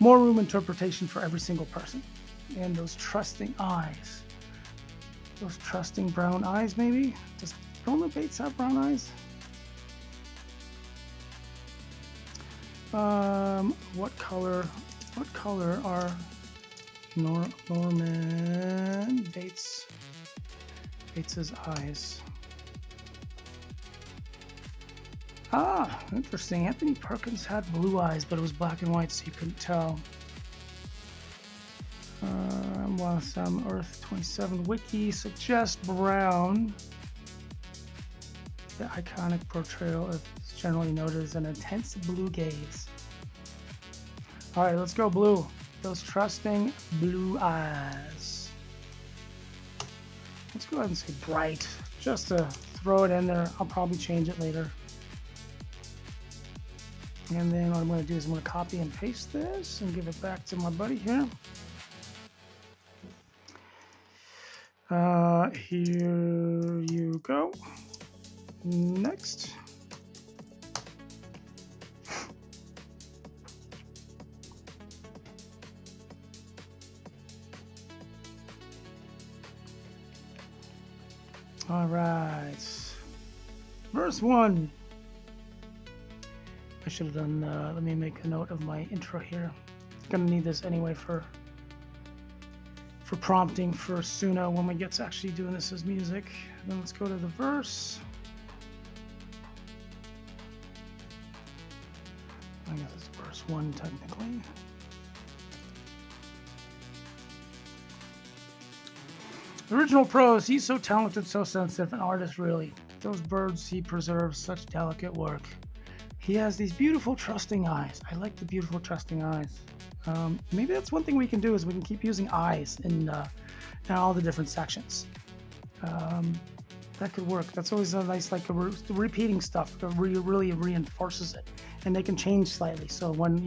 More room interpretation for every single person. And those trusting eyes. Those trusting brown eyes, maybe? Does Norman Bates have brown eyes? What color are Norman Bates's eyes? Ah, interesting. Anthony Perkins had blue eyes, but it was black and white, so you couldn't tell. While some Earth 27 wiki suggests brown. The iconic portrayal is generally noted as an intense blue gaze. All right, let's go blue. Those trusting blue eyes. Let's go ahead and say bright, just to throw it in there. I'll probably change it later. And then what I'm going to do is I'm going to copy and paste this and give it back to my buddy here. Here you go. Next. All right. Verse 1. I should have done, let me make a note of my intro here. Gonna need this anyway for prompting for Suno when we get to actually doing this as music. Then let's go to the verse. I guess it's verse 1 technically. Original prose, he's so talented, so sensitive, an artist really. Those birds he preserves, such delicate work. He has these beautiful trusting eyes. I like the beautiful trusting eyes. Maybe that's one thing we can do is we can keep using eyes in all the different sections. That could work. That's always a nice, like repeating stuff that really reinforces it. And they can change slightly. So when,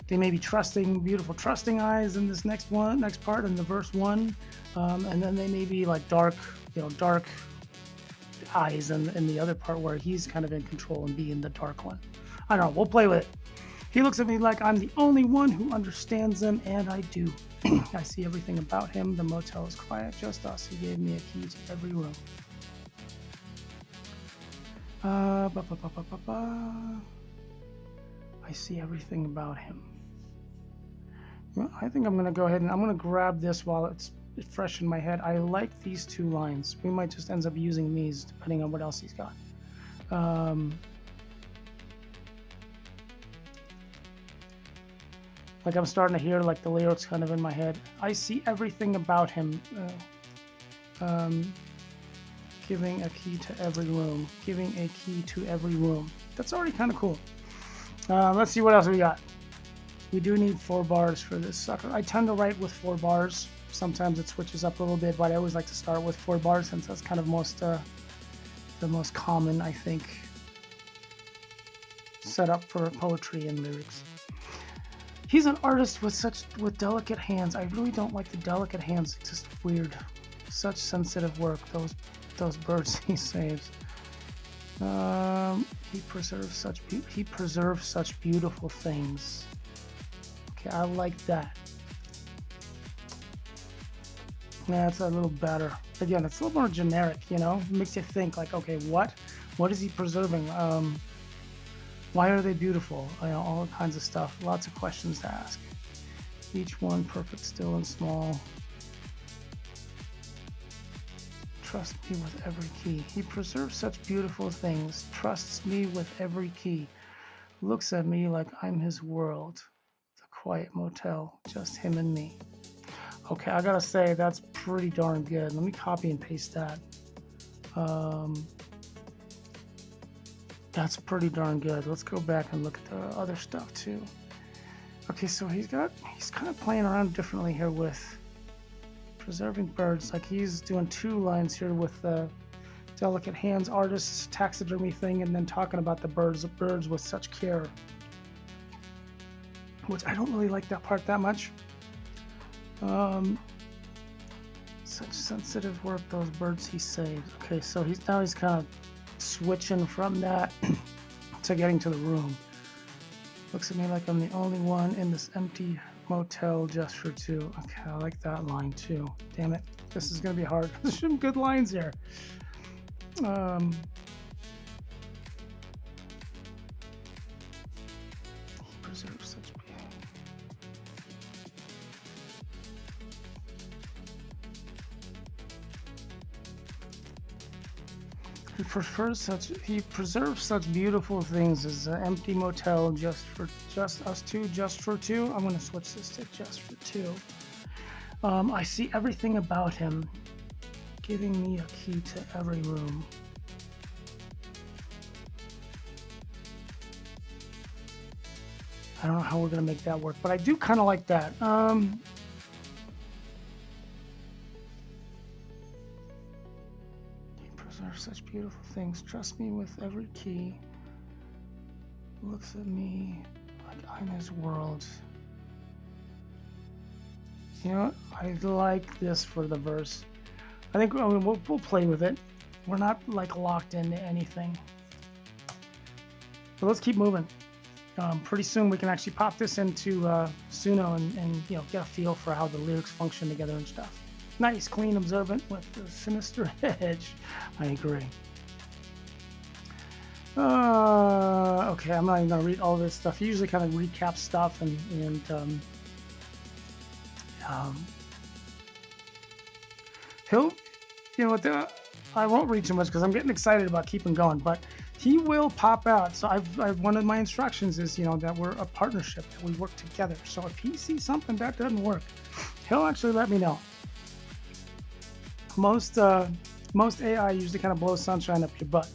they may be beautiful trusting eyes in this next part in the verse 1. And then they may be like dark eyes in the other part where he's kind of in control and being the dark one. I don't know. We'll play with it. He looks at me like I'm the only one who understands him, and I do. I see everything about him. The motel is quiet, just us. He gave me a key to every room. I see everything about him. Well, I think I'm going to go ahead and I'm going to grab this while it's fresh in my head. I like these 2 lines. We might just end up using these depending on what else he's got. Like I'm starting to hear like the lyrics kind of in my head. I see everything about him. Giving a key to every room. Giving a key to every room. That's already kind of cool. Let's see what else we got. We do need 4 bars for this sucker. I tend to write with 4 bars. Sometimes it switches up a little bit, but I always like to start with 4 bars since that's kind of the most common, I think, setup for poetry and lyrics. He's an artist with delicate hands. I really don't like the delicate hands. It's just weird. Such sensitive work. Those birds he saves. He preserves such beautiful things. Okay, I like that. Yeah, it's a little better. Again, it's a little more generic, you know? It makes you think like, okay, what? What is he preserving? Why are they beautiful? You know, all kinds of stuff. Lots of questions to ask. Each one perfect, still, and small. Trust me with every key. He preserves such beautiful things. Trusts me with every key. Looks at me like I'm his world. The quiet motel, just him and me. Okay, I gotta say, that's pretty darn good. Let me copy and paste that. That's pretty darn good. Let's go back and look at the other stuff too. Okay, so he's kind of playing around differently here with preserving birds. Like he's doing 2 lines here with the delicate hands, artist's taxidermy thing, and then talking about the birds with such care. Which I don't really like that part that much. Such sensitive work, those birds he saved. Okay, so he's kind of switching from that to getting to the room. Looks at me like I'm the only one in this empty motel just for 2. Okay, I like that line too. Damn it, this is gonna be hard. There's some good lines here. He preserves such beauty. He preserves such beautiful things as an empty motel just us two, just for 2. I'm gonna switch this to just for 2. I see everything about him, giving me a key to every room. I don't know how we're gonna make that work, but I do kind of like that. Such beautiful things. Trust me with every key. Looks at me like I'm his world. You know, I like this for the verse. I think we'll play with it. We're not like locked into anything. So let's keep moving. Pretty soon we can actually pop this into Suno and you know, get a feel for how the lyrics function together and stuff. Nice, clean, observant with a sinister edge. I agree. Okay, I'm not even gonna read all this stuff. He usually kind of recaps stuff and he'll, you know what? I won't read too much because I'm getting excited about keeping going. But he will pop out. So I've one of my instructions is, you know, that we're a partnership, that we work together. So if he sees something that doesn't work, he'll actually let me know. Most AI usually kind of blows sunshine up your butt,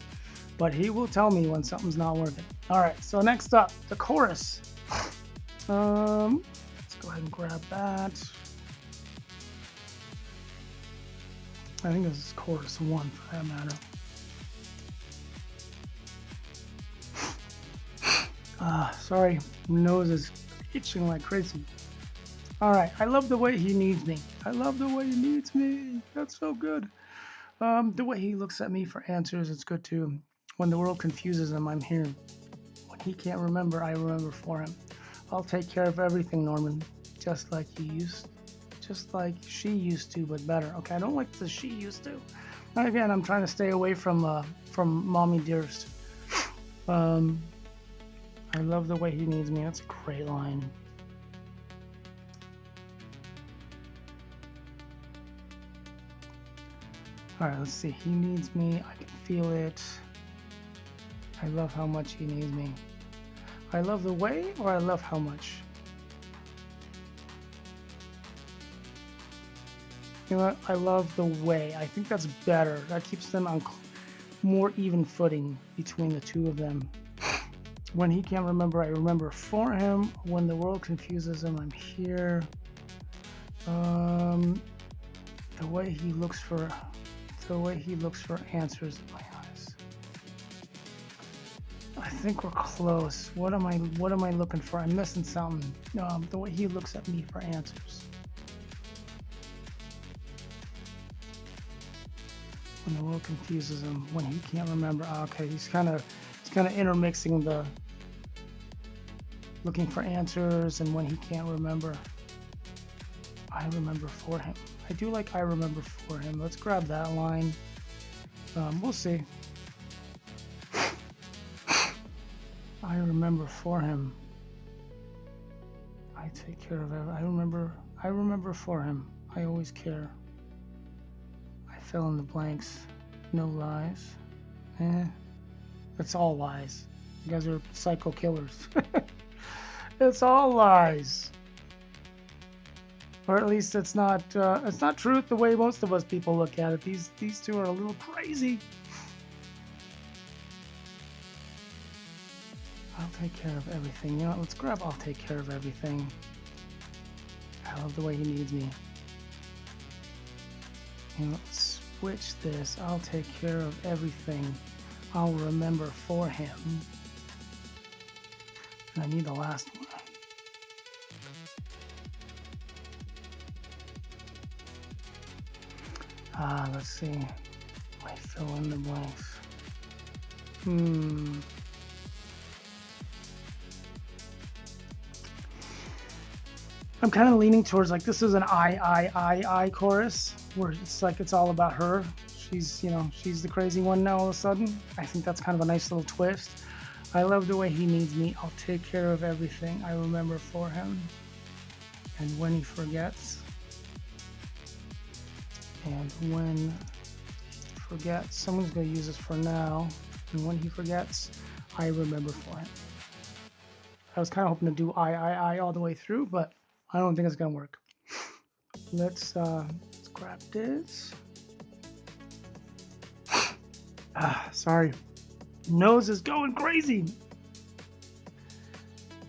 but he will tell me when something's not working. All right, so next up, the chorus. Let's go ahead and grab that. I think this is chorus 1 for that matter. Sorry, my nose is itching like crazy. All right, I love the way he needs me. I love the way he needs me. That's so good. The way he looks at me for answers, it's good too. When the world confuses him, I'm here. When he can't remember, I remember for him. I'll take care of everything, Norman, just like she used to, but better. Okay, I don't like the she used to. And again, I'm trying to stay away from Mommy Dearest. I love the way he needs me. That's a great line. All right, let's see. He needs me. I can feel it. I love how much he needs me. I love the way, or I love how much? You know what? I love the way. I think that's better. That keeps them on more even footing between the two of them. When he can't remember, I remember for him. When the world confuses him, I'm here. The way he looks for answers in my eyes. I think we're close. What am I looking for? I'm missing something. The way he looks at me for answers. When the world confuses him, when he can't remember. Okay, he's kind of intermixing the looking for answers and when he can't remember. I remember for him. I do like I remember for him. Let's grab that line. We'll see. I remember for him. I take care of it. I remember for him. I always care. I fill in the blanks. No lies. It's all lies. You guys are psycho killers. It's all lies. Or at least it's not truth the way most of us people look at it. These two are a little crazy. I'll take care of everything. You know what? Let's grab I'll take care of everything. I love the way he needs me. You know, let's switch this. I'll take care of everything. I'll remember for him. And I need the last one. Let's see. I fill in the blanks. I'm kind of leaning towards like this is an I chorus where it's like it's all about her. She's the crazy one now all of a sudden. I think that's kind of a nice little twist. I love the way he needs me. I'll take care of everything. I remember for him. And when he forgets. And when he forgets, someone's going to use this for now. And when he forgets, I remember for him. I was kind of hoping to do I all the way through, but I don't think it's going to work. Let's grab this. Sorry. Nose is going crazy.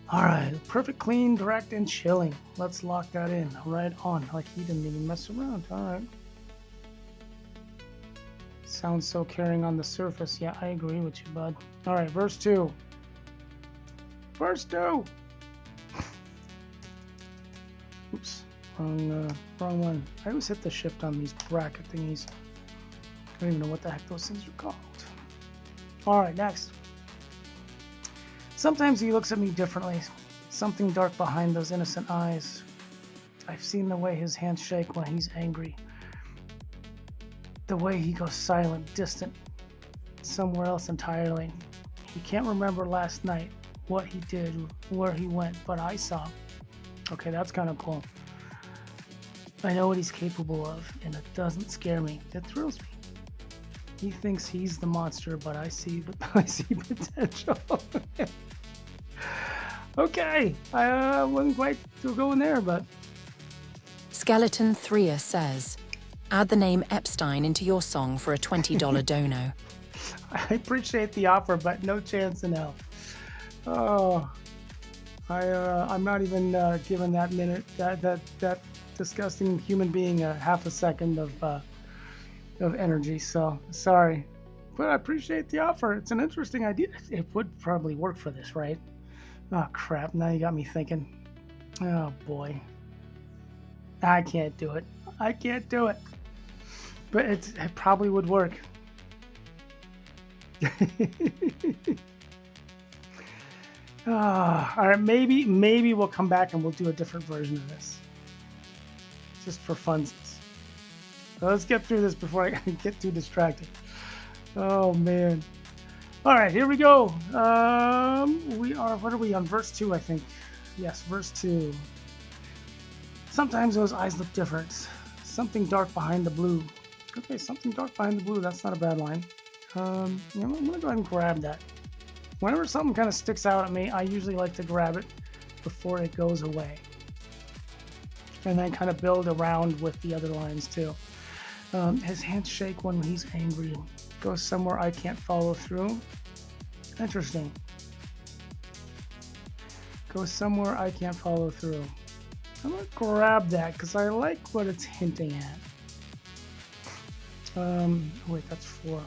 All right. Perfect, clean, direct, and chilling. Let's lock that in right on. Like he didn't even mess around. All right. Sounds so caring on the surface. Yeah, I agree with you, bud. All right. Verse 2. Verse 2. Oops. Wrong one. I always hit the shift on these bracket thingies. I don't even know what the heck those things are called. All right, next. Sometimes he looks at me differently. Something dark behind those innocent eyes. I've seen the way his hands shake when he's angry. The way he goes silent, distant, somewhere else entirely. He can't remember last night, what he did, where he went, but I saw. Okay, that's kind of cool. I know what he's capable of, and it doesn't scare me. It thrills me. He thinks he's the monster, but I see potential. Okay, I wasn't quite going there, but Skeleton 3 says, add the name Epstein into your song for a $20 dono. I appreciate the offer, but no chance in hell. Oh, I'm not even giving that minute that disgusting human being a half a second of energy. So sorry, but I appreciate the offer. It's an interesting idea. It would probably work for this, right? Oh crap! Now you got me thinking. Oh boy, I can't do it. I can't do it. But it probably would work. All right, maybe we'll come back and we'll do a different version of this, just for funsies. So let's get through this before I get too distracted. Oh man! All right, here we go. What are we on? Verse 2, I think. Yes, verse 2. Sometimes those eyes look different. Something dark behind the blue. Okay, something dark behind the blue. That's not a bad line. I'm gonna go ahead and grab that. Whenever something kind of sticks out at me, I usually like to grab it before it goes away, and then kind of build around with the other lines too. His hands shake when he's angry. Goes somewhere I can't follow through. Interesting. Goes somewhere I can't follow through. I'm gonna grab that because I like what it's hinting at. Wait, that's 4.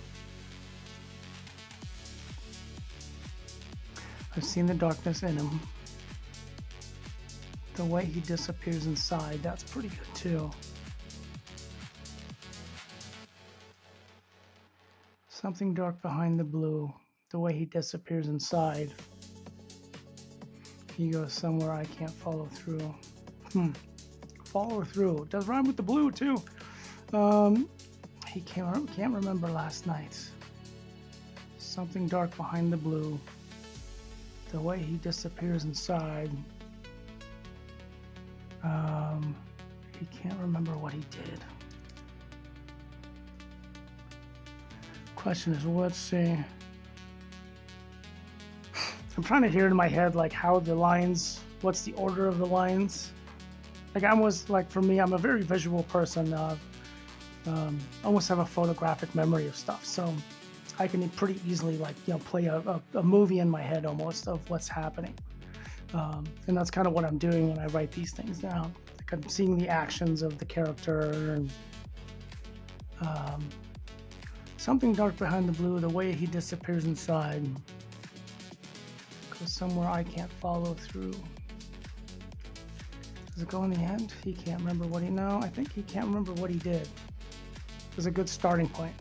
I've seen the darkness in him. The way he disappears inside, that's pretty good too. Something dark behind the blue. The way he disappears inside. He goes somewhere I can't follow through. Follow through. Does rhyme with the blue too. He can't remember last night. Something dark behind the blue. The way he disappears inside. He can't remember what he did. Question is, let's see. I'm trying to hear in my head like how the lines, what's the order of the lines. Like I almost like for me, I'm a very visual person. Almost have a photographic memory of stuff, so I can pretty easily like play a movie in my head almost of what's happening. And that's kind of what I'm doing when I write these things down. Like I'm seeing the actions of the character and something dark behind the blue, the way he disappears inside. Goes somewhere I can't follow through. Does it go in the end? He can't remember what I think he can't remember what he did. It was a good starting point.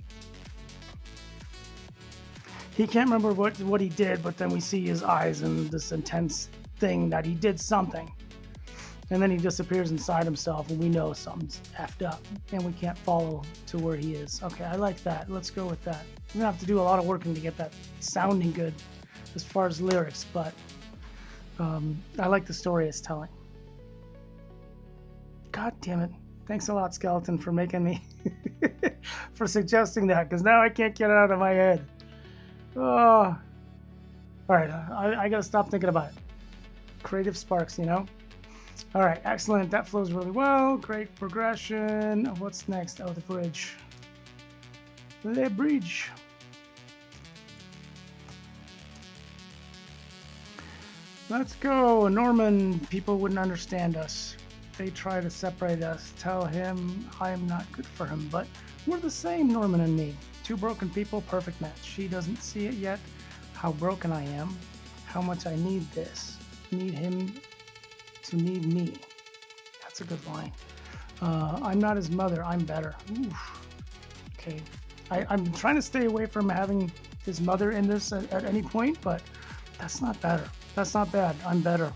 He can't remember what he did, but then we see his eyes and this intense thing that he did something. And then he disappears inside himself and we know something's effed up and we can't follow to where he is. Okay, I like that. Let's go with that. I'm gonna have to do a lot of working to get that sounding good as far as lyrics, but I like the story it's telling. God damn it. Thanks a lot, Skeleton, for making me, for suggesting that, because now I can't get it out of my head. Oh. All right, I gotta stop thinking about it. Creative sparks, All right, excellent. That flows really well. Great progression. What's next? Oh, the bridge. Le bridge. Let's go. Norman, people wouldn't understand us. They try to separate us. Tell him I'm not good for him, but we're the same, Norman and me. Two broken people, perfect match. She doesn't see it yet. How broken I am. How much I need this. Need him to need me. That's a good line. I'm not his mother. I'm better. Oof. Okay. I'm trying to stay away from having his mother in this at any point, but that's not better. That's not bad. I'm better.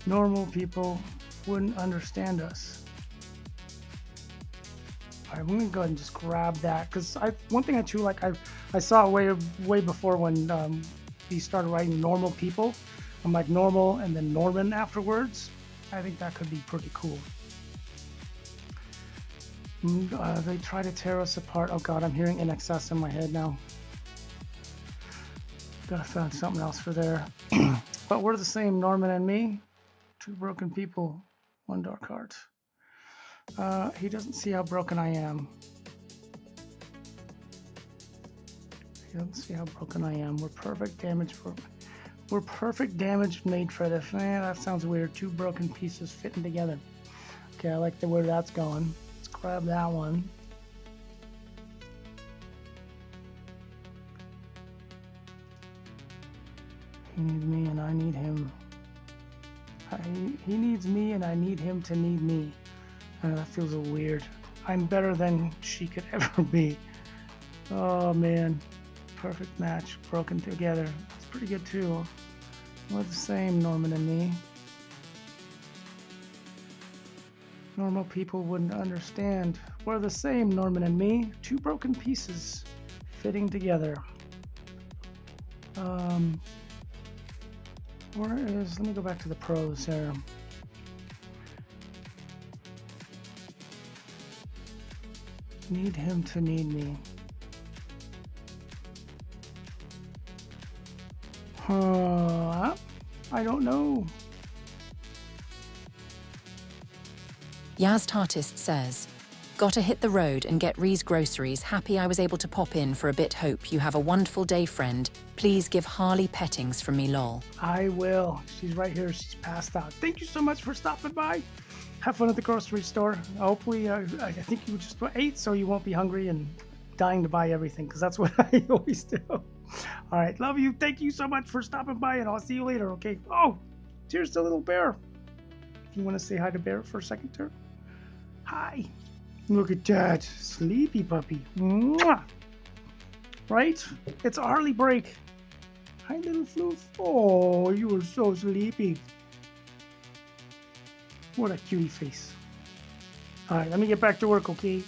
Normal people wouldn't understand us. All right, I'm gonna go ahead and just grab that because one thing I too like I saw it way before when he started writing normal people. I'm like normal and then Norman afterwards. I think that could be pretty cool. They try to tear us apart. Oh God, I'm hearing In Excess in my head now. Gotta find something else for there. But we're the same, Norman and me. Two broken people, one dark heart. He doesn't see how broken I am. He doesn't see how broken I am. We're perfect damage made for this. That sounds weird. Two broken pieces fitting together. Okay, I like the way that's going. Let's grab that one. He needs me and I need him. He needs me and I need him to need me. I know that feels a little weird. I'm better than she could ever be. Oh man. Perfect match. Broken together. That's pretty good too. We're the same, Norman and me. Normal people wouldn't understand. We're the same, Norman and me. Two broken pieces fitting together. Let me go back to the prose here. Need him to need me. I don't know. Yaz Tartist says, gotta hit the road and get Ree's groceries. Happy I was able to pop in for a bit. Hope you have a wonderful day, friend. Please give Harley pettings from me, lol. I will. She's right here. She's passed out. Thank you so much for stopping by. Have fun at the grocery store. Hopefully, I think you just ate so you won't be hungry and dying to buy everything, because that's what I always do. All right. Love you. Thank you so much for stopping by, and I'll see you later, okay? Oh, here's the little bear. You want to say hi to Bear for a second, Turk? Hi. Look at that. Sleepy puppy. Mwah! Right? It's a Harley break. Hi, little Floof. Oh, you were so sleepy. What a cutie face. All right, let me get back to work, okay?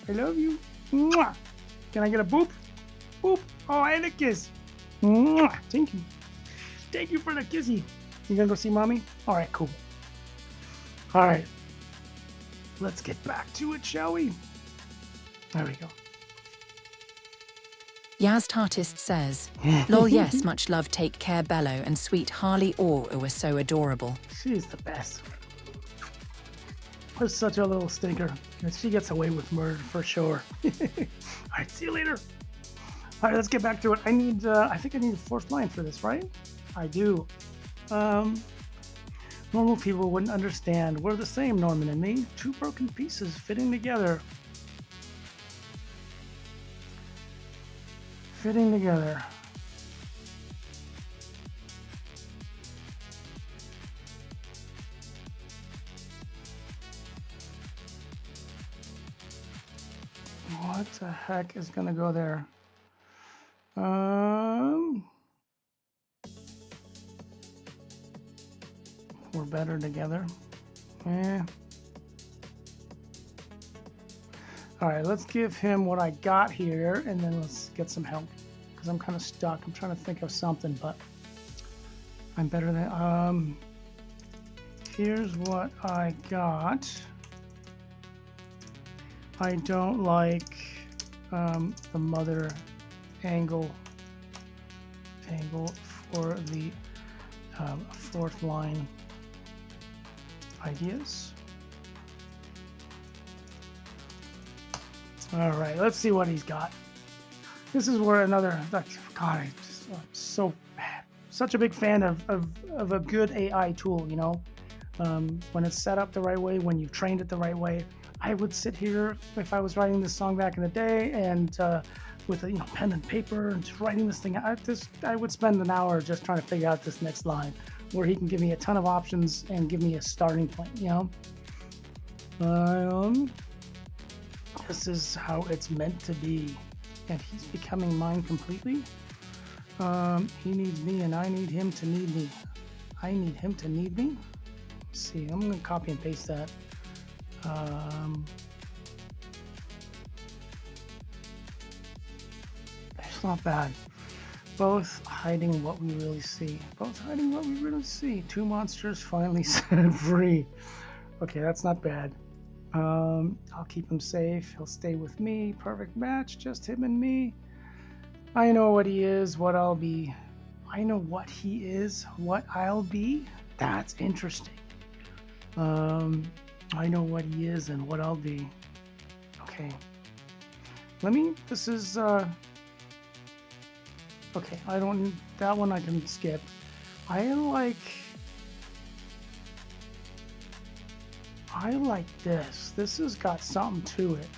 I love you. Mwah! Can I get a boop? Boop. Oh, and a kiss. Mwah! Thank you. Thank you for the kissy. You gonna go see mommy? All right, cool. All right. Let's get back to it, shall we? There we go. Yaz Tartist says, lol yes, much love, take care Bello and sweet Harley were so adorable. She's the best. She's such a little stinker. And she gets away with murder for sure. All right, see you later. All right, let's get back to it. I think I need a fourth line for this, right? I do. Normal people wouldn't understand. We're the same, Norman and me. Two broken pieces fitting together. Fitting together. What the heck is gonna go there? We're better together. Eh. All right, let's give him what I got here, and then let's get some help because I'm kind of stuck. I'm trying to think of something, but I'm better than. Here's what I got. I don't like the mother angle for the fourth line ideas. All right, let's see what he's got. This is where another, God, I'm so such a big fan of a good AI tool, you know. When it's set up the right way, when you've trained it the right way. I would sit here if I was writing this song back in the day and with a pen and paper and just writing this thing out. I would spend an hour just trying to figure out this next line, where he can give me a ton of options and give me a starting point. This is how it's meant to be, and he's becoming mine completely. He needs me, and I need him to need me. I need him to need me. Let's see, I'm gonna copy and paste that. It's not bad. Both hiding what we really see. Both hiding what we really see. Two monsters finally set free. Okay, that's not bad. I'll keep him safe. He'll stay with me. Perfect match. Just him and me. I know what he is, what I'll be. I know what he is, what I'll be. That's interesting. I know what he is and what I'll be. Okay. This is, okay, that one I can skip. I like this. This has got something to it.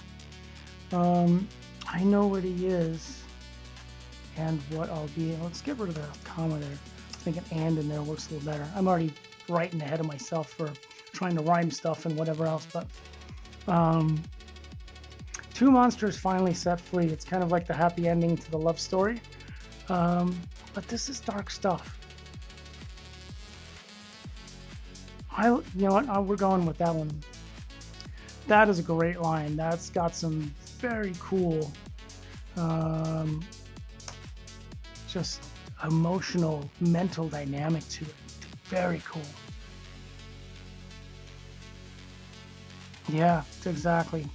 I know what he is and what I'll be. Let's get rid of the comma there. I think an and in there works a little better. I'm already writing ahead of myself for trying to rhyme stuff and whatever else, but two monsters finally set free. It's kind of like the happy ending to the love story, but this is dark stuff. You know what, we're going with that one. That is a great line. That's got some very cool just emotional, mental dynamic to it. Very cool. Yeah, exactly.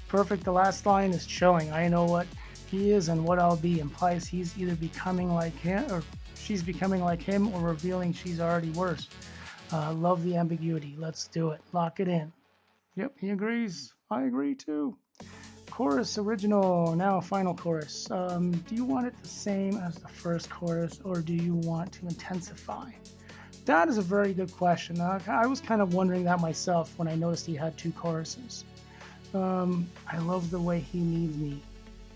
Perfect. The last line is showing. I know what he is and what I'll be. Implies he's either becoming like him or she's becoming like him, or revealing she's already worse. Love the ambiguity. Let's do it. Lock it in. Yep, he agrees. I agree too. Chorus original, now final chorus. Do you want it the same as the first chorus, or do you want to intensify? That is a very good question. I was kind of wondering that myself when I noticed he had two choruses. I love the way he needs me.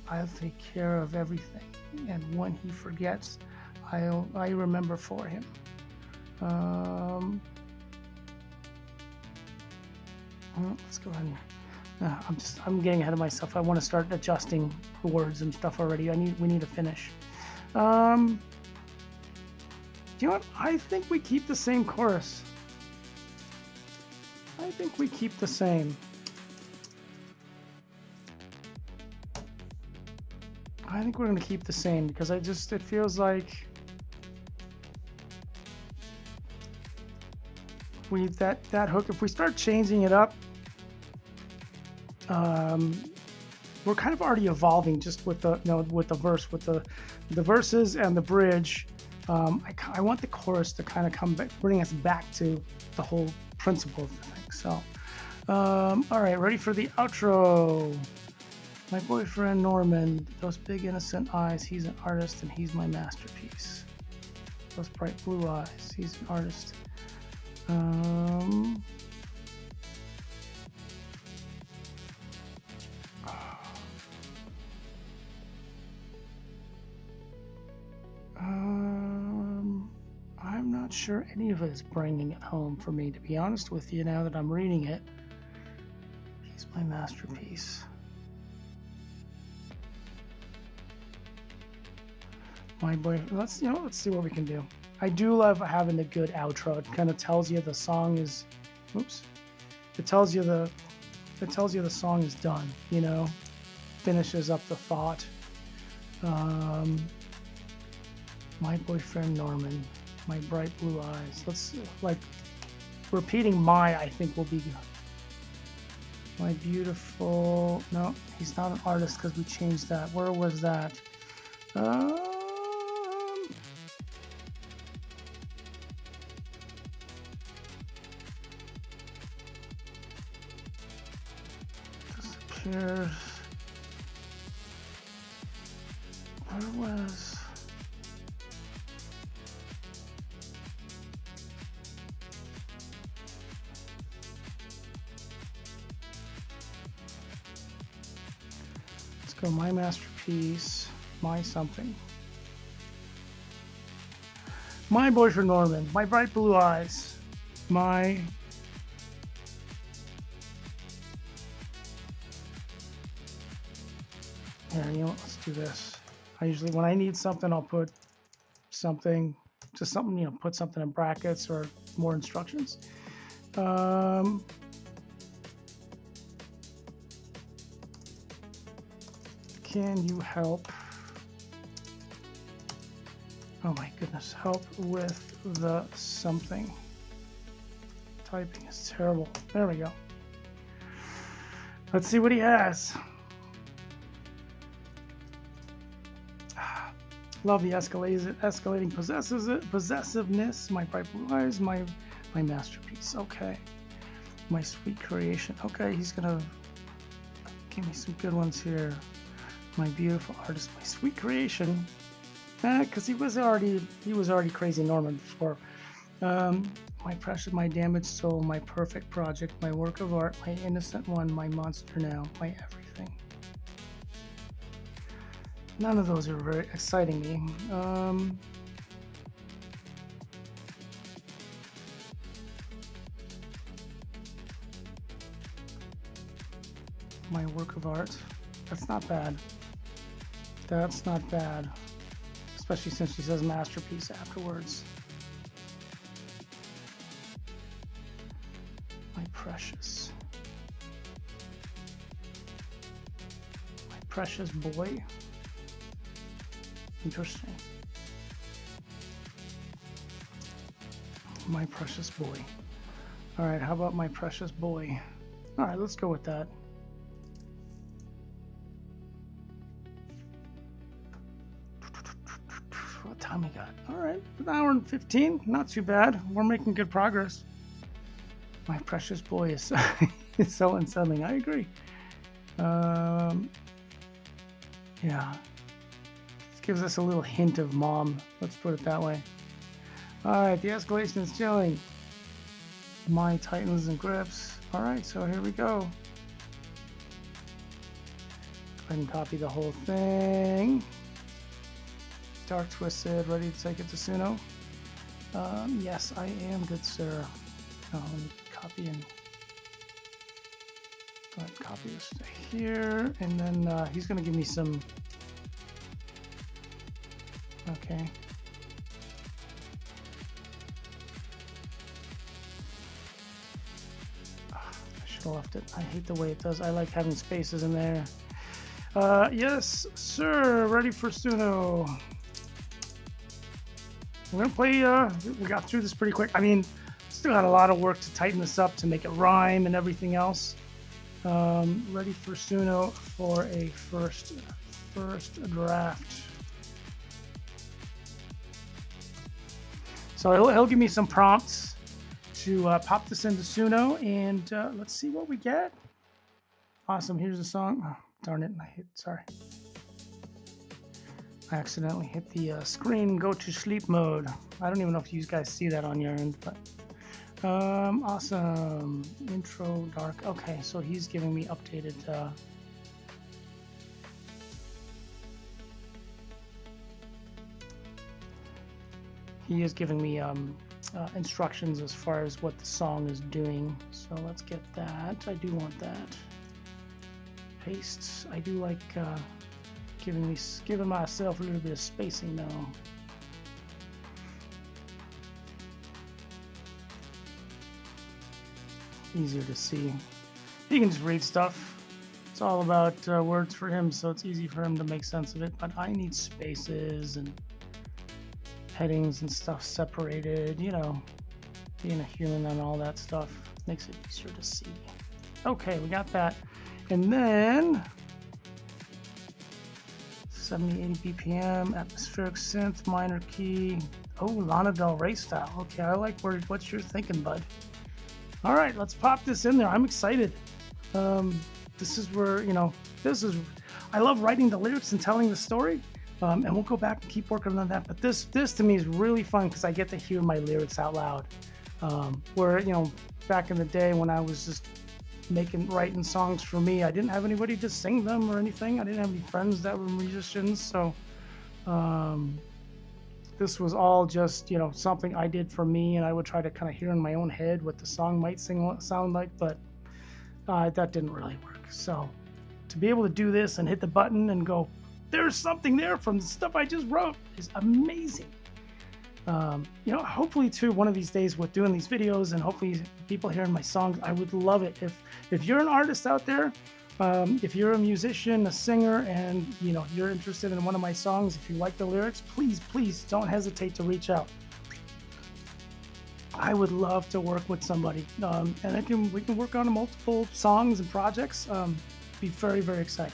I'll take care of everything, and when he forgets, I remember for him. Let's go ahead and I'm getting ahead of myself. I want to start adjusting the words and stuff already. We need to finish. Um, do you know what? I think we keep the same chorus. I think we keep the same. I think we're going to keep the same because it feels like that hook, if we start changing it up, we're kind of already evolving just with the with the verse, with the verses and the bridge. I want the chorus to kind of come back, bring us back to the whole principle of the thing. So, all right, ready for the outro. My boyfriend Norman, those big innocent eyes, he's an artist and he's my masterpiece. Those bright blue eyes, he's an artist. I'm not sure any of it is bringing it home for me, to be honest with you, now that I'm reading it. He's my masterpiece. My boy, let's see what we can do. I do love having a good outro. It kind of tells you the song is, it tells you the song is done, you know, finishes up the thought. My boyfriend Norman, my bright blue eyes. Let's, like, repeating I think will be my beautiful, no, he's not an artist because we changed that. Where was that? Disappears. Where was? Let's go. My masterpiece. My something. My boyfriend Norman. My bright blue eyes. My. Yeah, you know what? Let's do this. I usually, when I need something, I'll put something, just something, you know, put something in brackets or more instructions. Can you help? Oh my goodness, help with the something. Typing is terrible. There we go. Let's see what he has. Love the escalating possessiveness. My bright blue eyes. My masterpiece. Okay. My sweet creation. Okay, he's gonna give me some good ones here. My beautiful artist. My sweet creation. Because he was already crazy Norman before. My precious, my damaged soul. My perfect project. My work of art. My innocent one. My monster now. My everything. None of those are very exciting me. My work of art. That's not bad. That's not bad. Especially since she says masterpiece afterwards. My precious. My precious boy. Interesting. My precious boy. All right, how about my precious boy? All right, let's go with that. What time we got? All right, an hour and 15. Not too bad. We're making good progress. My precious boy is is so unsettling. I agree. Yeah. Gives us a little hint of mom. Let's put it that way. All right, the escalation is chilling. My tightens and grips. All right, so here we go. Go ahead and copy the whole thing. Dark twisted, ready to take it to Suno. Yes, I am, good sir. Let me copy and go ahead and copy this to here, and then he's going to give me some. Okay. I should have left it. I hate the way it does. I like having spaces in there. Yes, sir. Ready for Suno. We're gonna play. We got through this pretty quick. I mean, still had a lot of work to tighten this up to make it rhyme and everything else. Ready for Suno for a first draft. So he'll give me some prompts to pop this into Suno, and let's see what we get. Awesome. Here's the song. Oh, darn it! Sorry. I accidentally hit the screen go to sleep mode. I don't even know if you guys see that on your end, but awesome. Intro dark. Okay, so he's giving me updated he is giving me instructions as far as what the song is doing. So let's get that. I do want that. Paste. I do like giving myself a little bit of spacing now. Easier to see. He can just read stuff. It's all about words for him, so it's easy for him to make sense of it. But I need spaces and headings and stuff separated. You know, being a human and all that stuff makes it easier to see. Okay, we got that. And then 70, 80 BPM, atmospheric synth, minor key. Oh, Lana Del Rey style. Okay, I like what you're thinking, bud. All right, let's pop this in there. I'm excited. This is where, you know, I love writing the lyrics and telling the story. And we'll go back and keep working on that. But this to me is really fun because I get to hear my lyrics out loud. Where, you know, back in the day when I was just writing songs for me, I didn't have anybody to sing them or anything. I didn't have any friends that were musicians. So this was all just, you know, something I did for me, and I would try to kind of hear in my own head what the song might sound like, but that didn't really work. So to be able to do this and hit the button and go, there's something there from the stuff I just wrote is amazing. You know, hopefully too, one of these days with doing these videos and hopefully people hearing my songs, I would love it if you're an artist out there, if you're a musician, a singer, and you know you're interested in one of my songs, if you like the lyrics, please don't hesitate to reach out. I would love to work with somebody, and we can work on multiple songs and projects. Be very, very excited.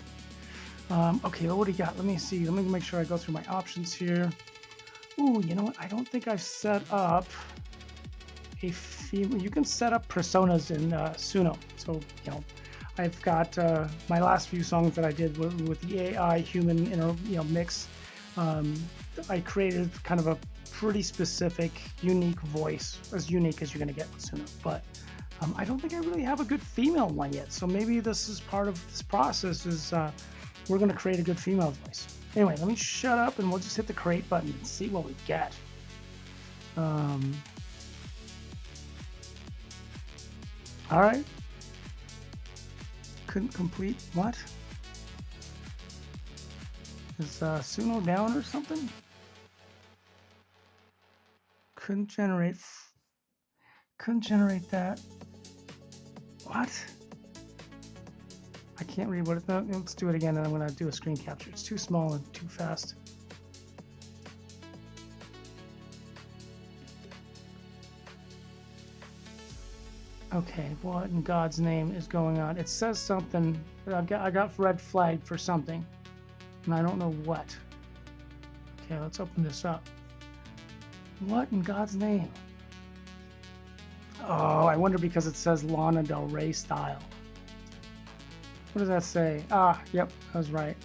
Okay, what do you got? Let me see. Let me make sure I go through my options here. Ooh, you know what? I don't think I've set up a female. You can set up personas in Suno. So, you know, I've got my last few songs that I did with the AI human mix. I created kind of a pretty specific, unique voice, as unique as you're going to get with Suno. But I don't think I really have a good female one yet. So maybe this is part of this process is we're going to create a good female voice. Anyway, let me shut up and we'll just hit the create button and see what we get. All right. Couldn't complete what? Is Suno down or something? Couldn't generate that. What? I can't read what it. No, let's do it again, and I'm going to do a screen capture. It's too small and too fast. Okay, what in God's name is going on? It says something. I got red flagged for something, and I don't know what. Okay, let's open this up. What in God's name? Oh, I wonder because it says Lana Del Rey style. What does that say? Ah, yep, I was right.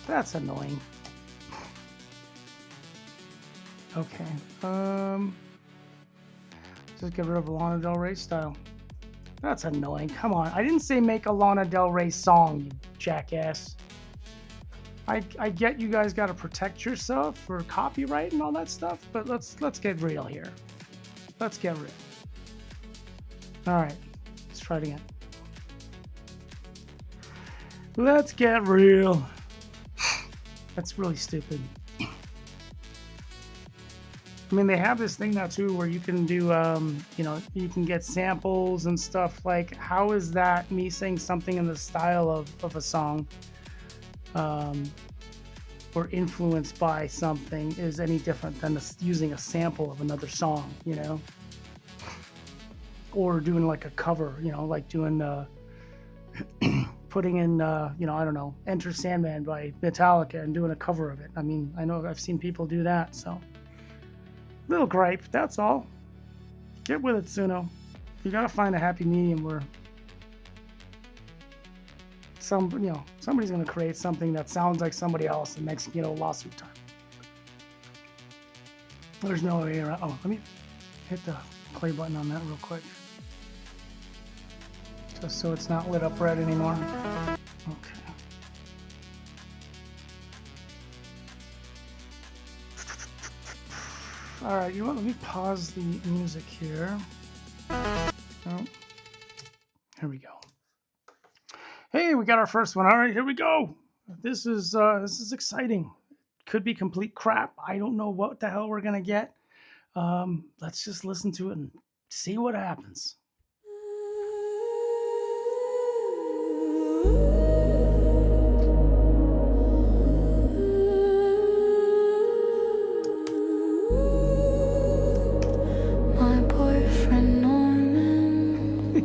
That's annoying. Okay. Just get rid of Lana Del Rey style. That's annoying. Come on. I didn't say make a Lana Del Rey song, you jackass. I get you guys got to protect yourself for copyright and all that stuff, but let's get real here. Let's get real. All right. Let's try it again. Let's get real. That's really stupid. I mean, they have this thing now too where you can do, you can get samples and stuff. Like, how is that me saying something in the style of a song, um, or influenced by something is any different than using a sample of another song, or doing like a cover, like doing, putting in, I don't know, Enter Sandman by Metallica and doing a cover of it. I mean, I know I've seen people do that, so. Little gripe, that's all. Get with it, Suno. You gotta find a happy medium where somebody's gonna create something that sounds like somebody else, and next, lawsuit time. There's no way around. Oh, let me hit the play button on that real quick, just so it's not lit up red anymore. Okay. All right, you know what? Let me pause the music here. Oh, here we go. Hey, we got our first one. All right, here we go. This is exciting. Could be complete crap. I don't know what the hell we're gonna get. Let's just listen to it and see what happens. My boyfriend Norman,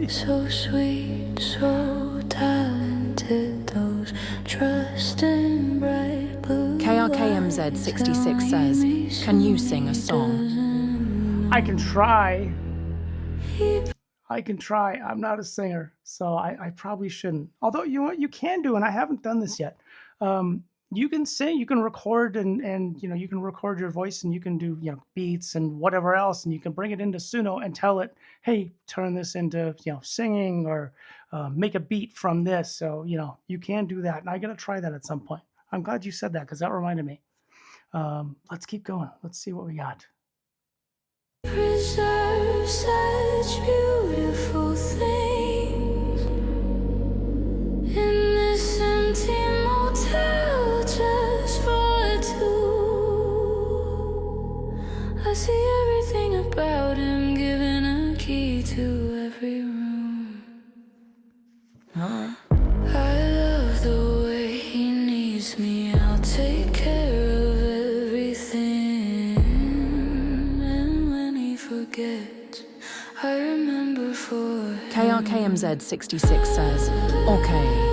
so sweet, so talented, those trusting bright blue KRKMZ66 says, can you sing a song? I can try. I'm not a singer, so I probably shouldn't. Although, you know what you can do, and I haven't done this yet. You can sing, you can record, and you can record your voice, and you can do beats and whatever else, and you can bring it into Suno and tell it, hey, turn this into singing, or make a beat from this. So you can do that, and I gotta try that at some point. I'm glad you said that because that reminded me. Let's keep going. Let's see what we got. preserve such beautiful things in this empty motel just for two. I see everything about him, giving a key to every room. All right. I love the way he needs me. I'll take care of everything. And when he forgets, I remember for him. KRKMZ66 says, okay.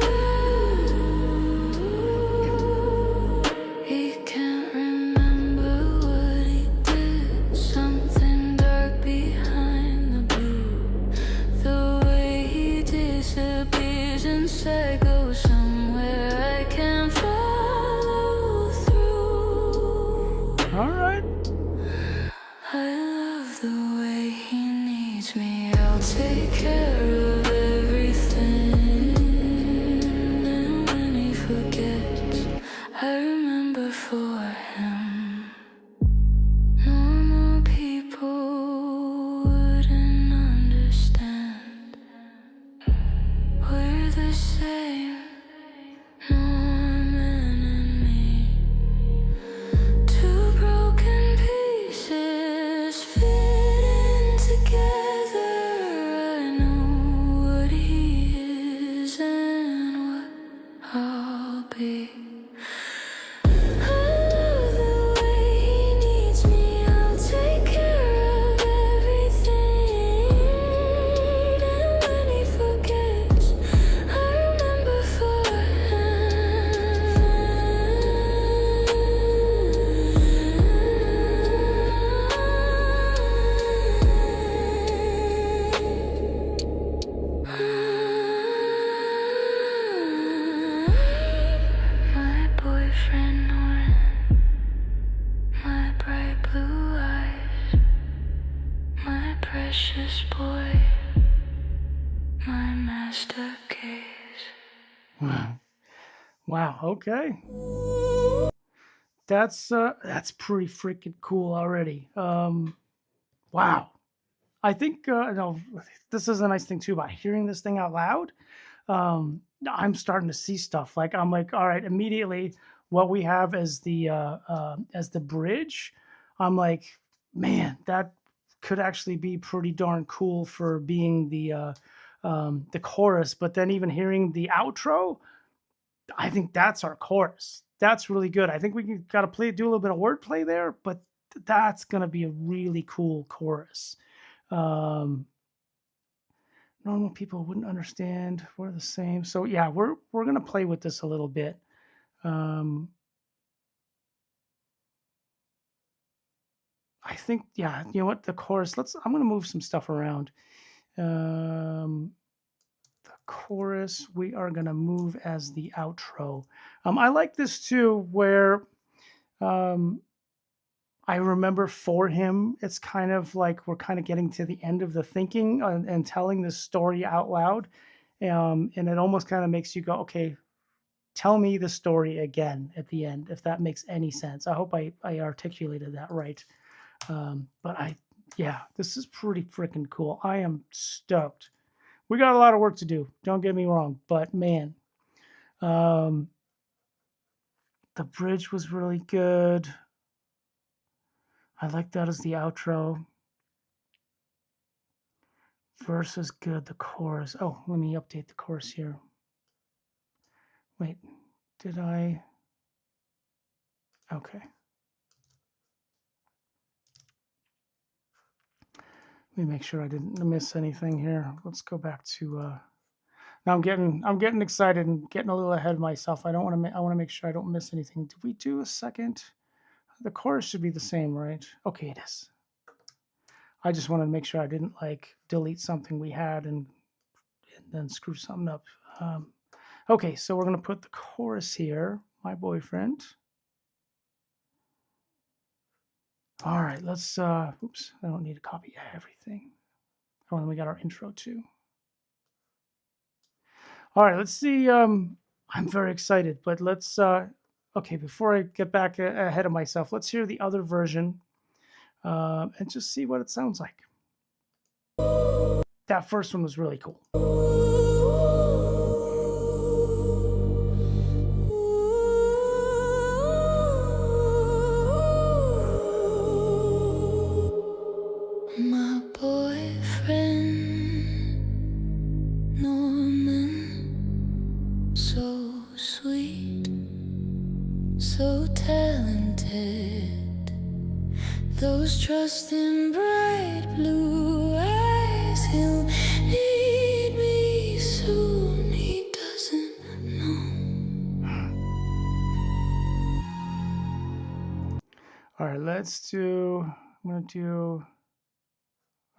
He can't remember what he did. Something dark behind the blue. The way he disappears inside goes somewhere I can't follow through. All right. I love the way he needs me. I'll take care of everything. And when he forgets, I remember for him. Normal people wouldn't understand. We're the same, Norman and me. Two broken pieces fitting together. I know what he is and what I'll be. I love the way he needs me. I'll take care of everything. And when he forgets, I remember for my boyfriend Norman, my bright blue eyes, my precious boy, my masterpiece. Wow. Okay. That's pretty freaking cool already. Wow. I think no, this is a nice thing too about hearing this thing out loud. I'm starting to see stuff. Like I'm like, all right, immediately what we have as the bridge, I'm like, man, that could actually be pretty darn cool for being the chorus. But then even hearing the outro, I think that's our chorus. That's really good. I think we got to do a little bit of wordplay there, but that's gonna be a really cool chorus. Um, Normal people wouldn't understand. We're the same. So yeah, we're gonna play with this a little bit. Um, I think yeah, you know what? The chorus. I'm gonna move some stuff around. Um, the chorus we are gonna move as the outro. I like this too, where um, I remember for him, it's kind of like we're kind of getting to the end of the thinking and telling this story out loud. And it almost kind of makes you go, okay, tell me the story again at the end, if that makes any sense. I hope I articulated that right. But yeah, this is pretty freaking cool. I am stoked. We got a lot of work to do. Don't get me wrong, but man, um, the bridge was really good. I like that as the outro. Verse is good. The chorus. Oh, let me update the chorus here. Wait, did I? Okay. Let me make sure I didn't miss anything here. Let's go back to. Now I'm getting excited and getting a little ahead of myself. I don't want to. I want to make sure I don't miss anything. Did we do a second? The chorus should be the same, right? Okay, it is. I just wanted to make sure I didn't like delete something we had and then screw something up. Okay, so we're gonna put the chorus here. My boyfriend. All right, let's. Oops, I don't need to copy everything. Oh, and then we got our intro too. All right, let's see. I'm very excited, but let's. Okay, before I get back ahead of myself, let's hear the other version and just see what it sounds like. That first one was really cool. My boyfriend, Norman, so sweet, so talented. Those trusting bright blue eyes, he'll need me soon. He doesn't know. All right, let's do. I'm gonna do.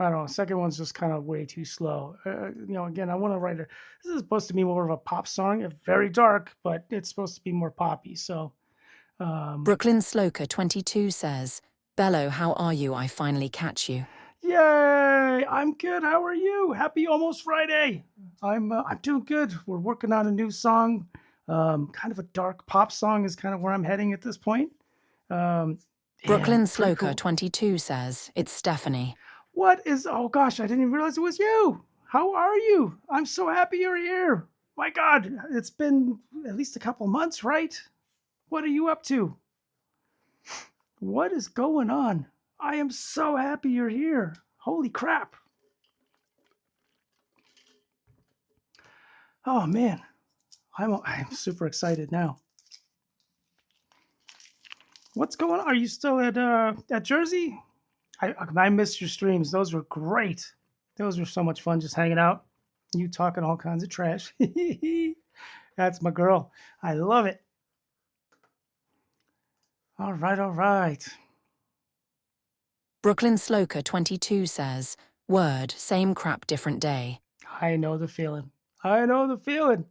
I don't know. Second one's just kind of way too slow. Again, I want to write a. This is supposed to be more of a pop song. It's very dark, but it's supposed to be more poppy. So, um, Brooklyn Sloker 22 says, Bello, how are you? I finally catch you. yay! I'm good. How are you? Happy almost Friday. I'm doing good. We're working on a new song. Kind of a dark pop song is kind of where I'm heading at this point. Um, yeah, Brooklyn pretty Sloker cool. 22 says, it's Stephanie. What is? Oh gosh, I didn't even realize it was you. How are you? I'm so happy you're here. My God, it's been at least a couple months, right? What are you up to? What is going on? I am so happy you're here. Holy crap. Oh man, I'm super excited now. What's going on? Are you still at Jersey? I missed your streams. Those were great. Those were so much fun just hanging out. You talking all kinds of trash. That's my girl. I love it. All right, all right. Brooklyn Sloker 22 says, word, same crap, different day. I know the feeling. I know the feeling.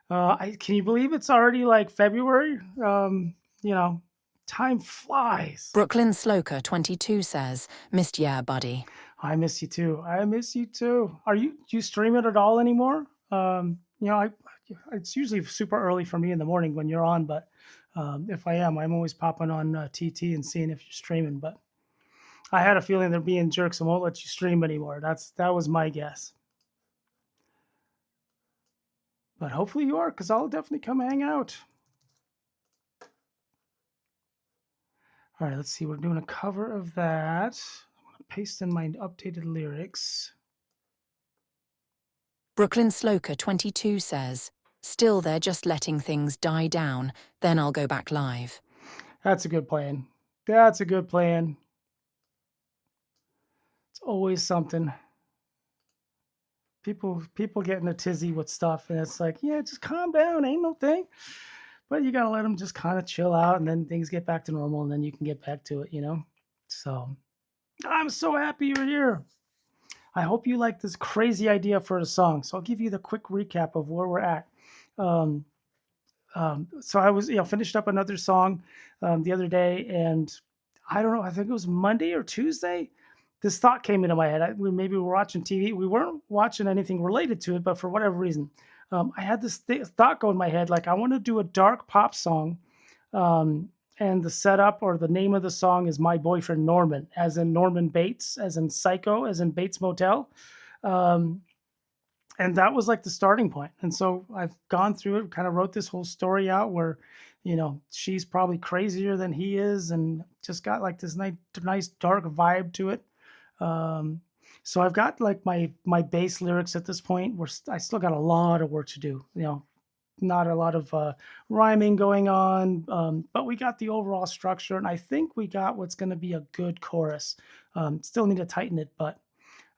Can you believe it's already like February? You know, time flies. Brooklyn Sloker 22 says, missed yeah, buddy. I miss you too. I miss you too. Do you stream it at all anymore? It's usually super early for me in the morning when you're on, but if I am, I'm always popping on TT and seeing if you're streaming. But I had a feeling they're being jerks and won't let you stream anymore. That was my guess. But hopefully you are, because I'll definitely come hang out. All right, let's see. We're doing a cover of that. I'm going to paste in my updated lyrics. Brooklyn Sloker 22 says, still they're just letting things die down, then I'll go back live. That's a good plan. That's a good plan. It's always something. People get in a tizzy with stuff, and it's like, yeah, just calm down, ain't no thing. But you gotta let them just kind of chill out, and then things get back to normal, and then you can get back to it, you know. So I'm so happy you're here. I hope you like this crazy idea for a song. So I'll give you the quick recap of where we're at. Um, so I was, finished up another song the other day, and I don't know. I think it was Monday or Tuesday. This thought came into my head. Maybe we were watching TV. We weren't watching anything related to it, but for whatever reason, I had this thought go in my head. Like, I want to do a dark pop song, and the setup or the name of the song is "My Boyfriend Norman," as in Norman Bates, as in Psycho, as in Bates Motel. Um, and that was like the starting point. And so I've gone through it, kind of wrote this whole story out where, she's probably crazier than he is, and just got like this nice dark vibe to it. Um, so I've got like my base lyrics at this point. I still got a lot of work to do. Not a lot of rhyming going on, but we got the overall structure, and I think we got what's going to be a good chorus. Still need to tighten it, but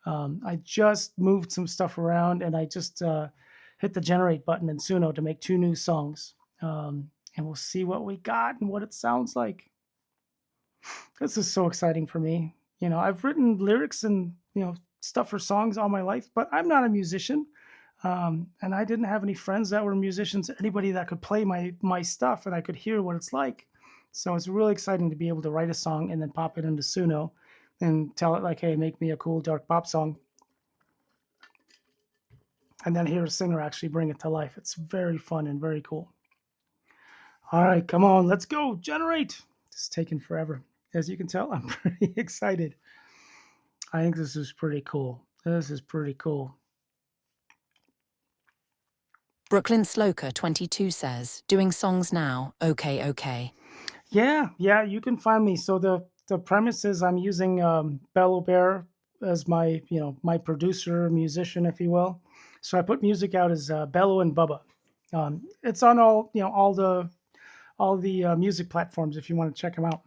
I just moved some stuff around, and I just hit the generate button in Suno to make 2 new songs. And we'll see what we got and what it sounds like. This is so exciting for me. I've written lyrics and, stuff for songs all my life, but I'm not a musician. And I didn't have any friends that were musicians, anybody that could play my stuff and I could hear what it's like. So it's really exciting to be able to write a song and then pop it into Suno and tell it like, hey, make me a cool dark pop song. And then hear a singer actually bring it to life. It's very fun and very cool. All right, come on, let's go. Generate. It's taken forever. As you can tell, I'm pretty excited. I think this is pretty cool. This is pretty cool. Brooklyn Sloker 22 says, doing songs now, okay. Yeah, you can find me. So the premise is I'm using Bello Bear as my my producer, musician, if you will. So I put music out as Bello and Bubba. It's on all the music platforms if you want to check them out.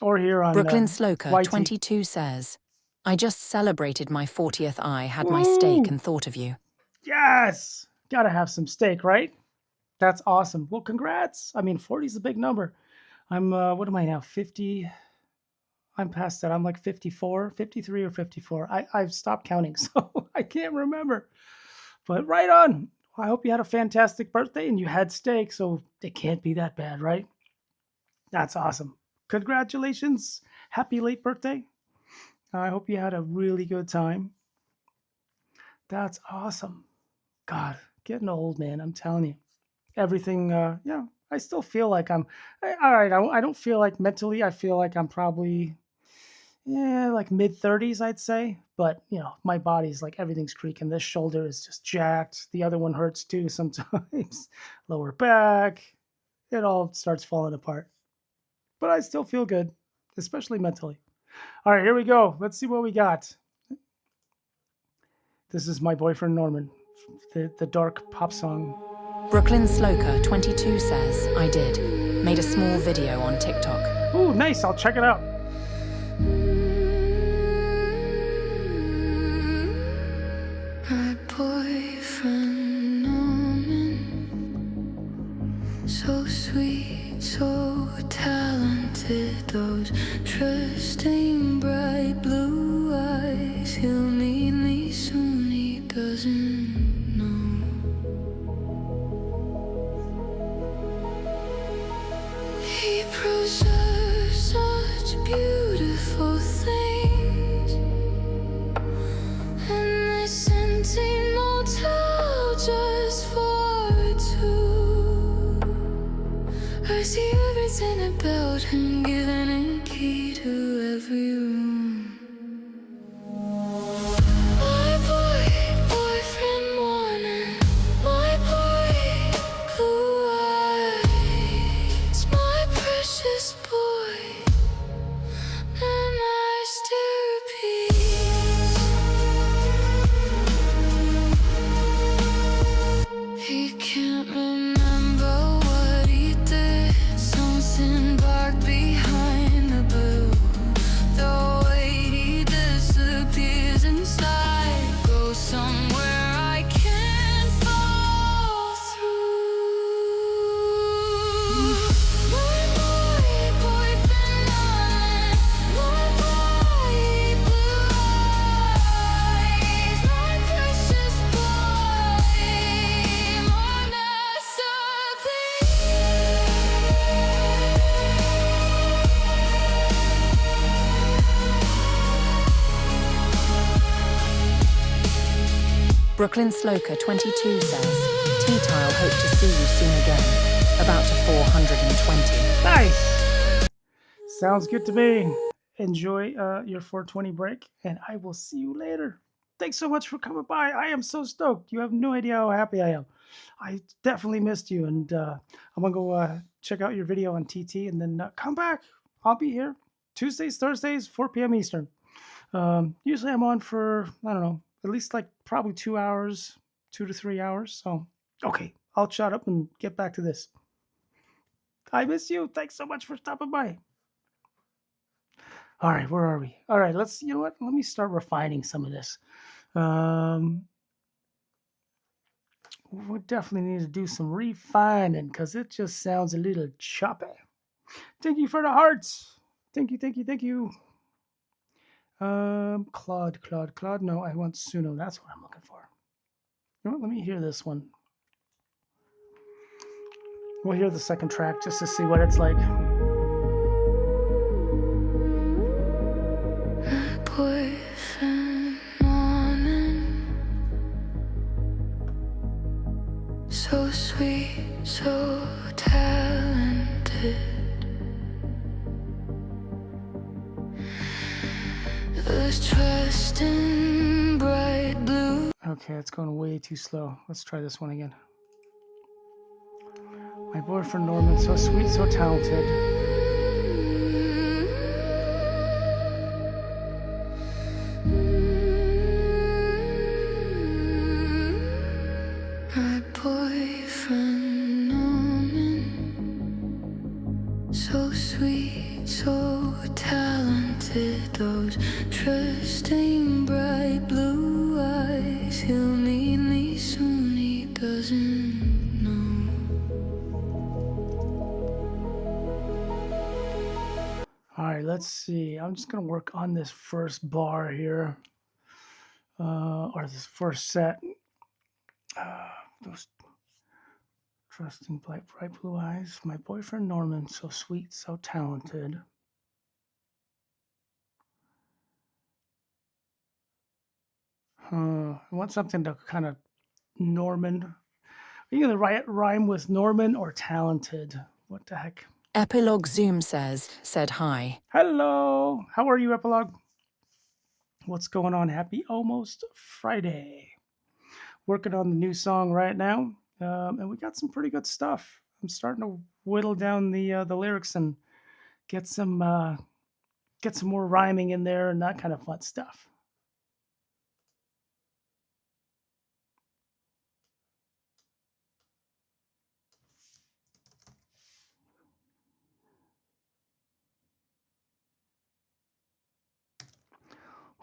Or here on Brooklyn Sloker YT. 22 says, I just celebrated my 40th. I had my steak and thought of you. Yes, gotta have some steak, right? That's awesome. Well, congrats. I mean, 40 is a big number. I'm what am I now? 50. I'm past that. I'm like 54, 53 or 54. I've stopped counting, so I can't remember. But right on. I hope you had a fantastic birthday and you had steak, so it can't be that bad, right? That's awesome. Congratulations. Happy late birthday. I hope you had a really good time. That's awesome. God, getting old, man. I'm telling you. Everything, I still feel like all right. I don't feel like mentally, I feel like I'm probably, like mid 30s, I'd say. But, my body's like everything's creaking. This shoulder is just jacked. The other one hurts too sometimes. Lower back. It all starts falling apart. But I still feel good, especially mentally. All right, here we go. Let's see what we got. This is My Boyfriend Norman, the dark pop song. Brooklyn Sloker 22 says, I did. Made a small video on TikTok. Ooh, nice. I'll check it out. My boyfriend Norman, so sweet, so talented, those trusting bright blue eyes. He'll need me soon, he doesn't know. He preserves such beautiful things, and they sent immortal just for two. I see everything about him, giving a key to every room. My boyfriend Norman, my Brooklyn Sloker 22 says, T-Tile, hope to see you soon again. About to 420. Nice. Sounds good to me. Enjoy your 420 break, and I will see you later. Thanks so much for coming by. I am so stoked. You have no idea how happy I am. I definitely missed you, and I'm gonna go check out your video on TT, and then come back. I'll be here Tuesdays, Thursdays, 4 p.m. Eastern. Usually I'm on for, I don't know, at least like probably 2 hours, 2 to 3 hours. So, okay, I'll shut up and get back to this. I miss you. Thanks so much for stopping by. All right, where are we? All right, let's, you know what? Let me start refining some of this. We definitely need to do some refining because it just sounds a little choppy. Thank you for the hearts. Thank you, thank you, thank you. Claude. No, I want Suno. That's what I'm looking for. You know what? Let me hear this one. We'll hear the second track just to see what it's like. Boyfriend morning, so sweet, so talented. Lose trust in bright blue. Okay, it's going way too slow. Let's try this one again. My boyfriend Norman, so sweet, so talented. My boyfriend Norman, so sweet, so talented. Those trusting bright blue eyes. He'll need me soon, he doesn't know. All right, let's see. I'm just going to work on this first bar here, or this first set. Those trusting bright blue eyes. My boyfriend Norman, so sweet, so talented. I want something to kind of Norman. Are you going to rhyme with Norman or talented? What the heck? Epilogue Zoom said hi. Hello. How are you, Epilogue? What's going on? Happy almost Friday. Working on the new song right now, and we got some pretty good stuff. I'm starting to whittle down the lyrics and get some more rhyming in there and that kind of fun stuff.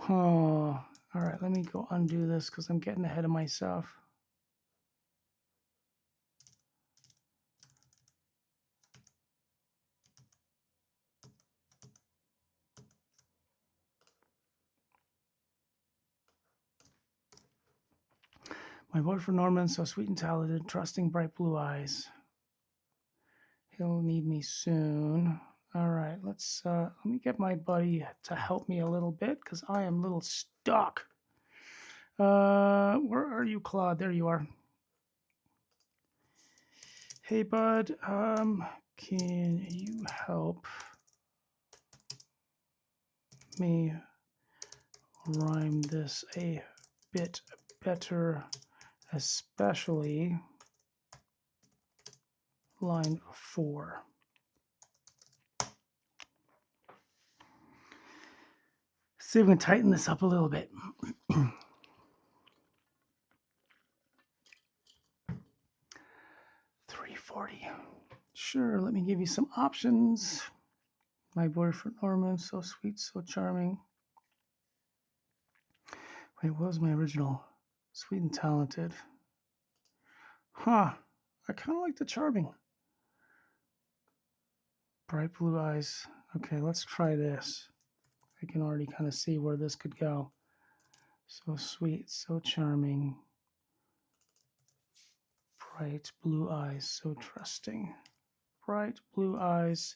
Oh, all right. Let me go undo this because I'm getting ahead of myself. My boyfriend Norman, so sweet and talented, trusting bright blue eyes. He'll need me soon. All right, let me get my buddy to help me a little bit because I am a little stuck. Where are you, Claude? There you are. Hey, bud. Can you help me rhyme this a bit better, especially line 4? See if we can tighten this up a little bit. 340. Sure, let me give you some options. My boyfriend Norman, so sweet, so charming. Wait, what was my original? Sweet and talented. Huh. I kind of like the charming. Bright blue eyes. Okay, let's try this. I can already kind of see where this could go. So sweet, so charming. Bright blue eyes, so trusting. Bright blue eyes,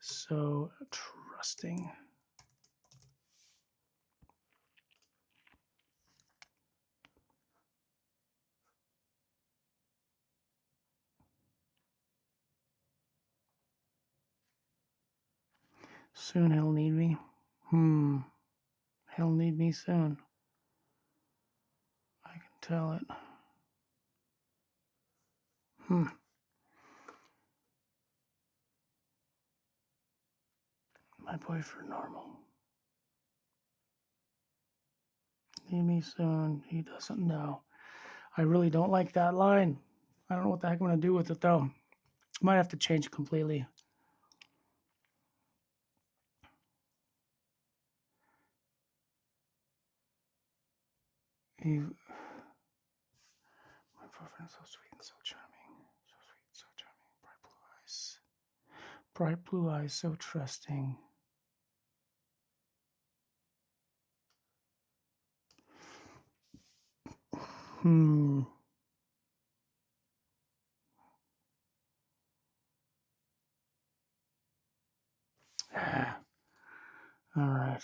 so trusting. Soon he'll need me. He'll need me soon. I can tell it. My boyfriend normal. Need me soon. He doesn't know. I really don't like that line. I don't know what the heck I'm going to do with it though. Might have to change it completely. My boyfriend is so sweet and so charming. So sweet, so charming. Bright blue eyes. Bright blue eyes, so trusting. All right.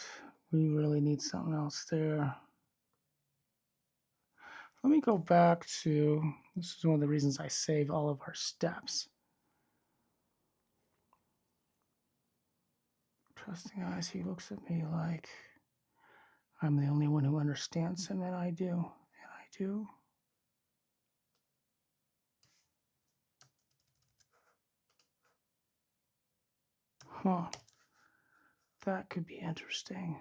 We really need something else there. Let me go back to, this is one of the reasons I save all of our steps. Trusting eyes, he looks at me like I'm the only one who understands him, and I do. And I do. Huh. That could be interesting.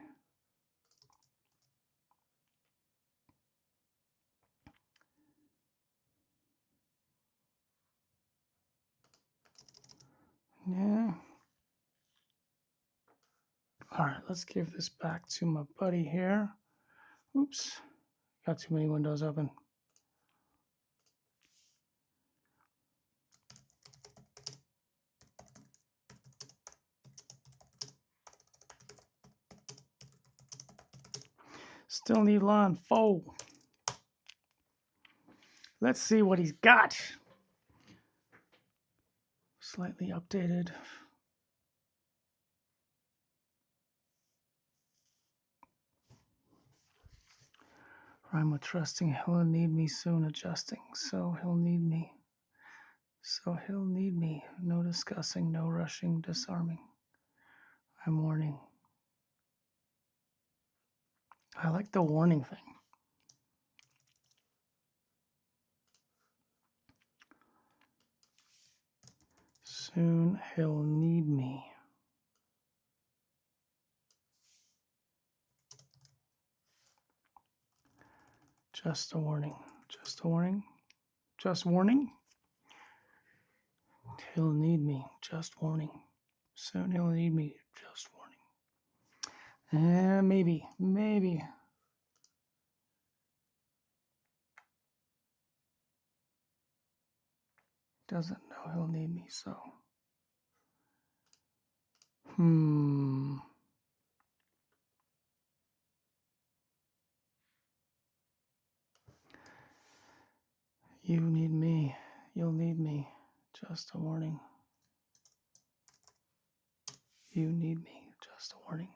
Yeah. All right, let's give this back to my buddy here. Oops. Got too many windows open. Still need lawn 4. Let's see what he's got. Slightly updated. Rhyme with trusting. He'll need me soon. Adjusting. So he'll need me. So he'll need me. No discussing. No rushing. Disarming. I'm warning. I like the warning thing. Soon he'll need me. Just a warning. Just a warning. Just warning. He'll need me. Just warning. Soon he'll need me. Just warning. Maybe. Maybe. Doesn't know he'll need me, so. You need me. You'll need me. Just a warning. You need me. Just a warning.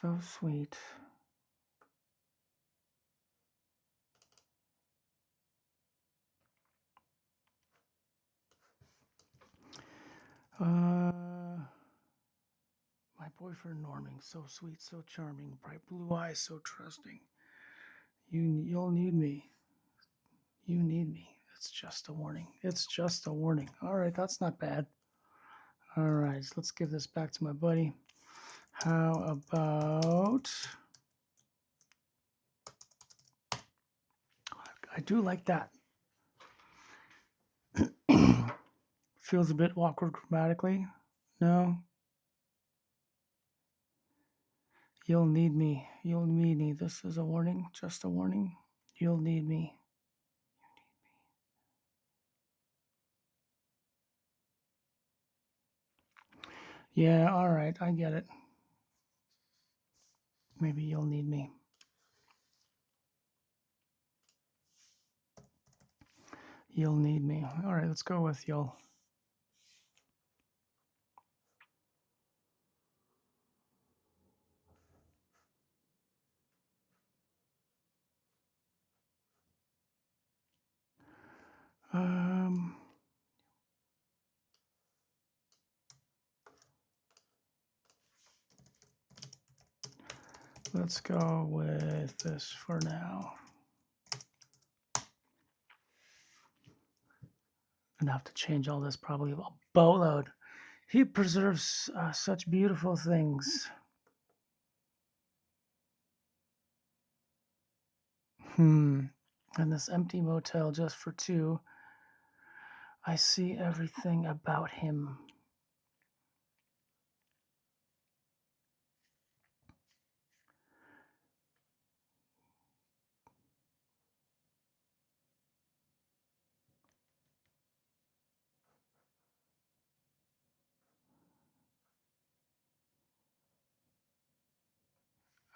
So sweet. My boyfriend Norming, so sweet, so charming, bright blue eyes, so trusting. You'll need me. You need me. It's just a warning. It's just a warning. All right, that's not bad. All right, so let's give this back to my buddy. How about... I do like that. Feels a bit awkward grammatically. No. You'll need me. You'll need me. This is a warning. Just a warning. You'll need me. Yeah, all right. I get it. Maybe you'll need me. You'll need me. All right, let's go with you'll. Um, Let's go with this for now. I'm gonna have to change all this probably a boatload. He preserves such beautiful things. And this empty motel just for two. I see everything about him.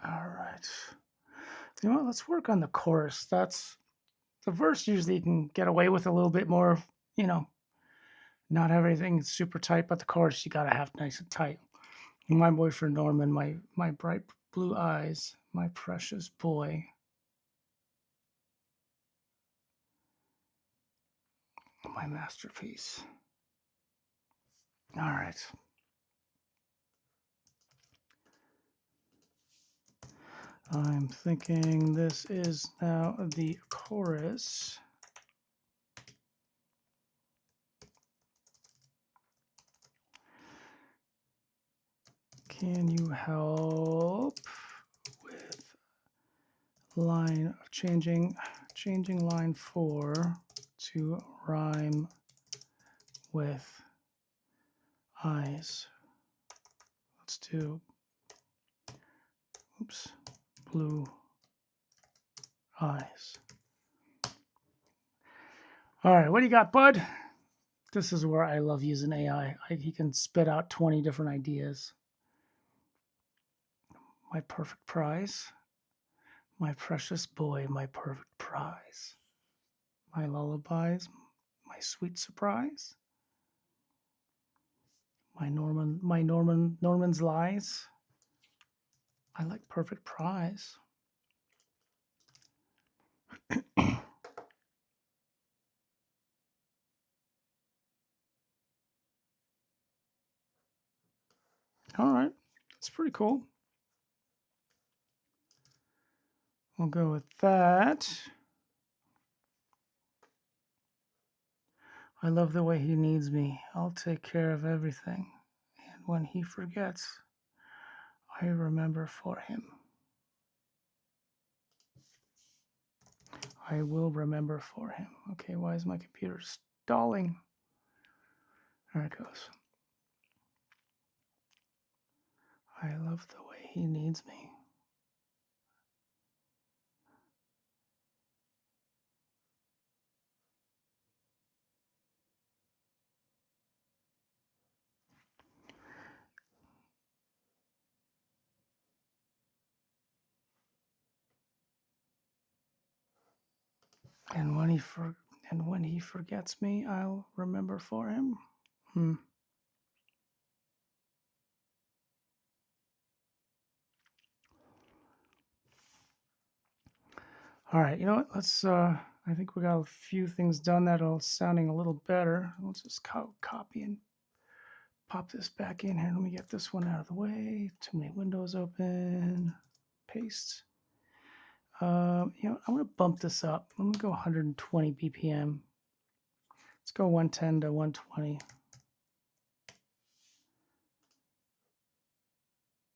All right. You know what? Let's work on the chorus. That's the verse usually you can get away with a little bit more, you know, not everything is super tight, but the chorus you gotta have nice and tight. My boyfriend Norman, my bright blue eyes, my precious boy. My masterpiece. All right. I'm thinking this is now the chorus. Can you help with line changing line 4 to rhyme with eyes? Let's do blue eyes. All right, what do you got, bud? This is where I love using AI. He can spit out 20 different ideas. My perfect prize. My precious boy, my perfect prize. My lullabies, my sweet surprise. Norman's lies. I like perfect prize. All right, that's pretty cool. We'll go with that. I love the way he needs me. I'll take care of everything. And when he forgets, I remember for him. I will remember for him. Okay, why is my computer stalling? There it goes. I love the way he needs me. And when he forgets me, I'll remember for him. All right, you know what? Let's. I think we got a few things done that are sounding a little better. Let's just copy and pop this back in here. Let me get this one out of the way. Too many windows open. Paste. You know, I'm gonna bump this up. I'm gonna go 120 BPM. Let's go 110 to 120.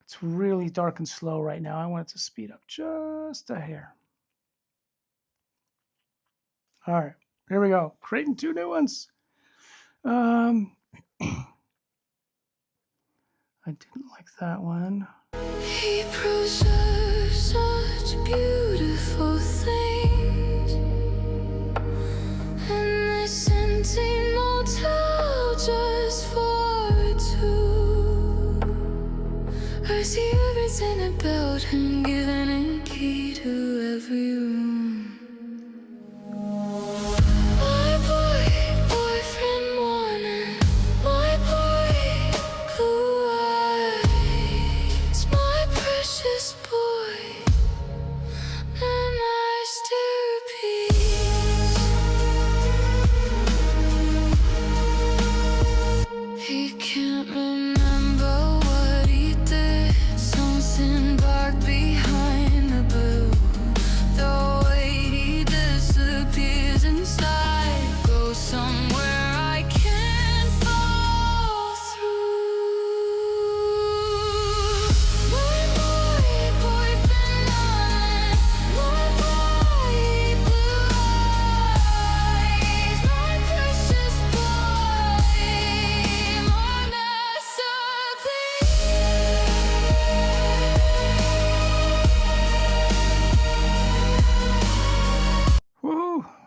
It's really dark and slow right now. I want it to speed up just a hair. All right, here we go. Creating 2 new ones. I didn't like that one. He preserves such beautiful things, and this empty motel just for two. I see everything about him, giving a key to every room. My boyfriend Norman, my boy blue eyes, my precious boy, my masterpiece. He can't remember what he did, something dark behind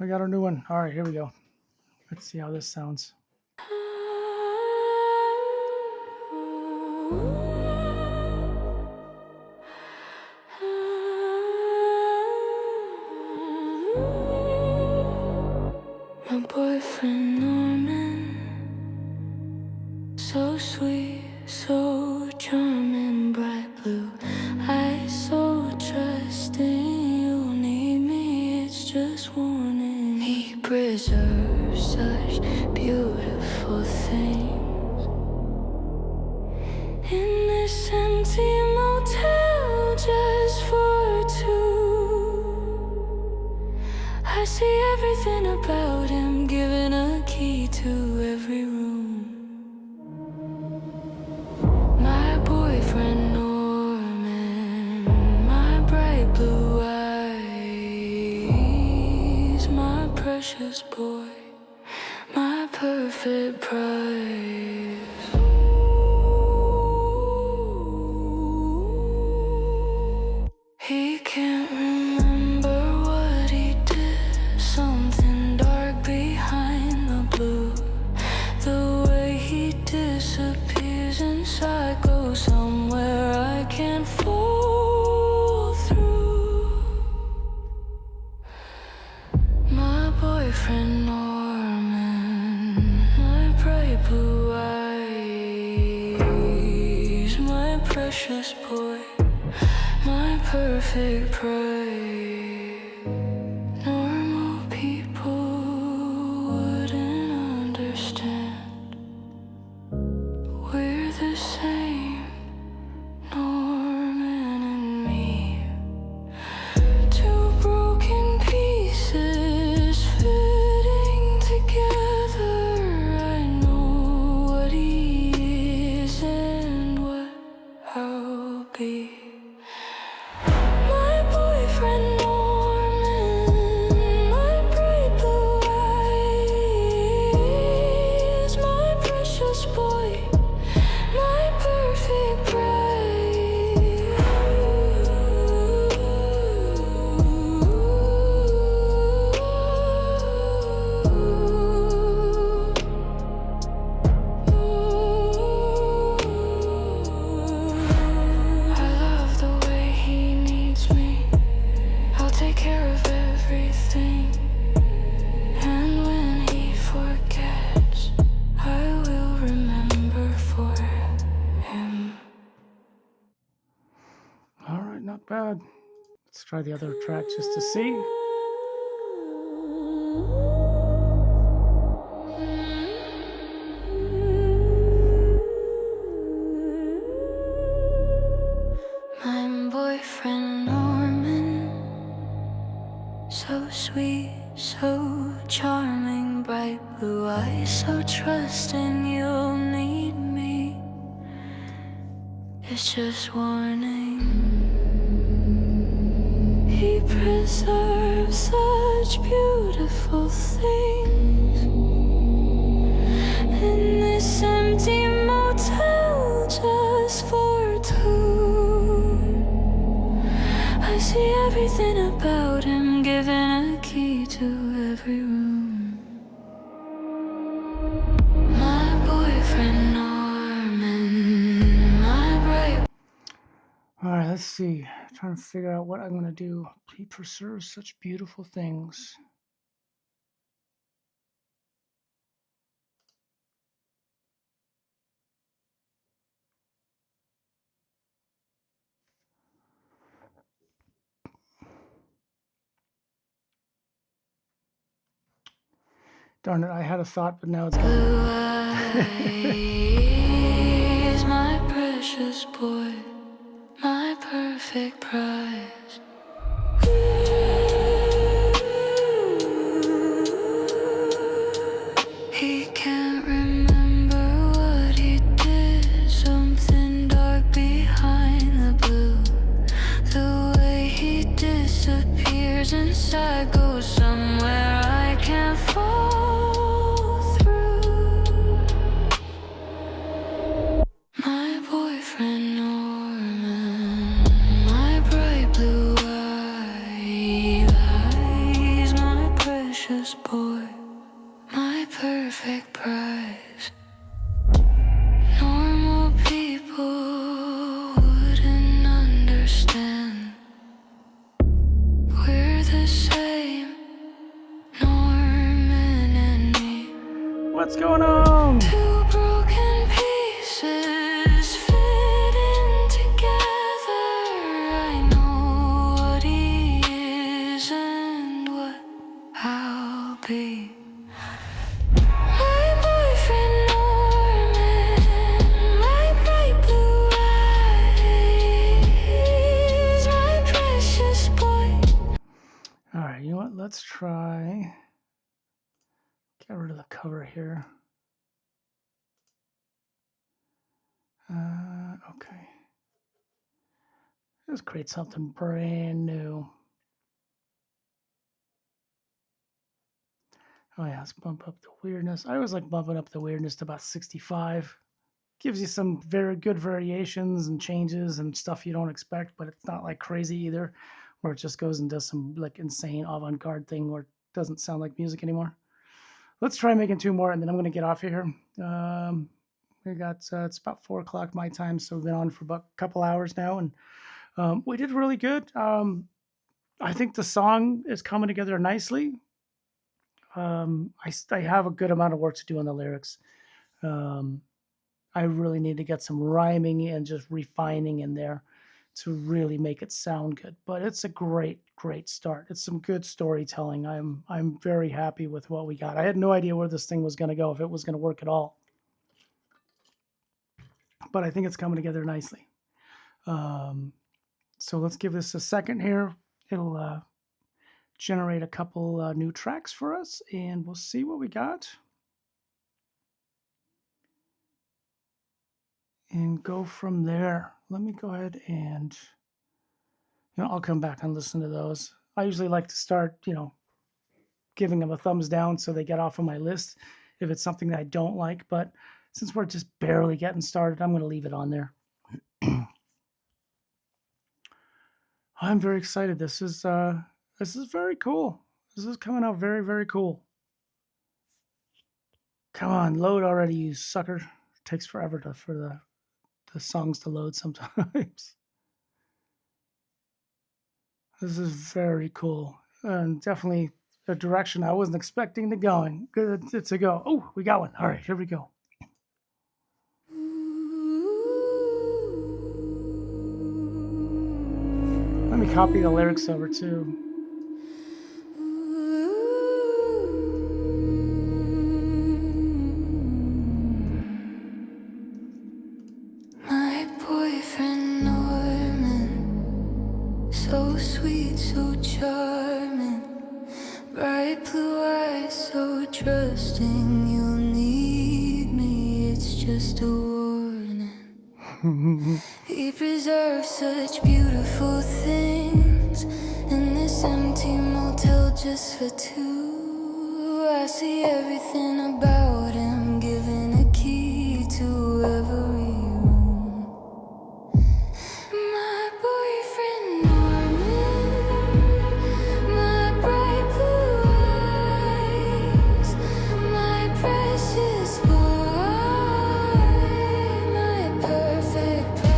we got our new one. All right, here we go. Let's see how this sounds. My boyfriend Norman, so sweet, so charming, bright blue eyes, so trusting. You need me, it's just warning. He preserves such beautiful things in this empty motel just for two. I see everything about him, giving a key to every room. My boyfriend Norman, my bright blue eyes, my precious boy, my perfect prize. He can't remember what he did, something dark behind the blue. The way he disappears inside goes somewhere I can't fall through. My boyfriend Norman, my bright blue eyes, my precious boy, my perfect pride. Normal people wouldn't understand. We're the same, Norman and me. Two broken pieces fitting together. I know what he is and what I'll be. My boyfriend Norman, my bright blue eyes, my precious boy, my perfect bride. I love the way he needs me. I'll take care of everything. And when he forgets, I will remember for him. All right, not bad. Let's try the other track just to see. My boyfriend Norman, so sweet, so charming, bright blue eyes, so trusting. You'll need me, it's just warning. He preserves such beautiful things in this empty motel just for two. I see everything about him, giving a key to every room. My boyfriend Norman, my bright. All right, let's see. Trying to figure out what I'm going to do. He preserves such beautiful things. Darn it, I had a thought, but now it's gone. Blue eyes, my precious boy, my perfect prize. He can't remember what he did, something dark behind the blue. The way he disappears inside goes somewhere I can't fall through. My boyfriend Norman, my bright blue eyes, my precious precious boy, my perfect prize. Normal people wouldn't understand. We're the same, Norman and me. What's going on? Two broken pieces fitting together. I know what he is and what I'll be. My boyfriend Norman, my bright blue eyes, my precious boy. All right, you know what? Let's try. Get rid of the cover here. Okay. Let's create something brand new. Oh yeah, let's bump up the weirdness. I always like bumping up the weirdness to about 65. Gives you some very good variations and changes and stuff you don't expect, but it's not like crazy either, where it just goes and does some like insane avant-garde thing where it doesn't sound like music anymore. Let's try making 2 more, and then I'm going to get off of here. We got it's about 4 o'clock my time, so we've been on for about a couple hours now, and we did really good. I think the song is coming together nicely. I have a good amount of work to do on the lyrics. I really need to get some rhyming and just refining in there to really make it sound good. But it's a great start. It's some good storytelling. I'm very happy with what we got. I had no idea where this thing was going to go, if it was going to work at all. But I think it's coming together nicely. So let's give this a second here. It'll generate a couple new tracks for us, and we'll see what we got. And go from there. Let me go ahead and, I'll come back and listen to those. I usually like to start, giving them a thumbs down so they get off of my list if it's something that I don't like. But since we're just barely getting started, I'm going to leave it on there. I'm very excited. This is very cool. This is coming out very, very cool. Come on, load already, you sucker. It takes forever for the songs to load sometimes. This is very cool, and definitely a direction I wasn't expecting to go in. Good to go. Oh, we got one. All right, here we go. Let me copy the lyrics over too. My boyfriend Norman, so sweet, so charming, bright blue eyes, so trusting. You'll need me, it's just a warning. He preserves such beautiful things in this empty motel just for 2. I see everything about him, giving a key to every room. My boyfriend Norman, my bright blue eyes, my precious boy, my perfect prize.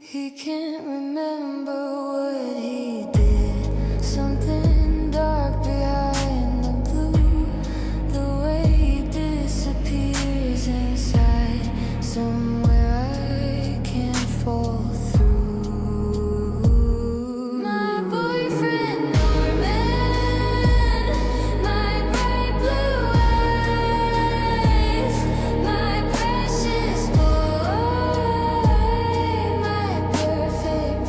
He can't remember what he did. Something dark behind the blue. The way he disappears inside. Somewhere I can't fall through. My boyfriend Norman, my bright blue eyes, my precious boy, my perfect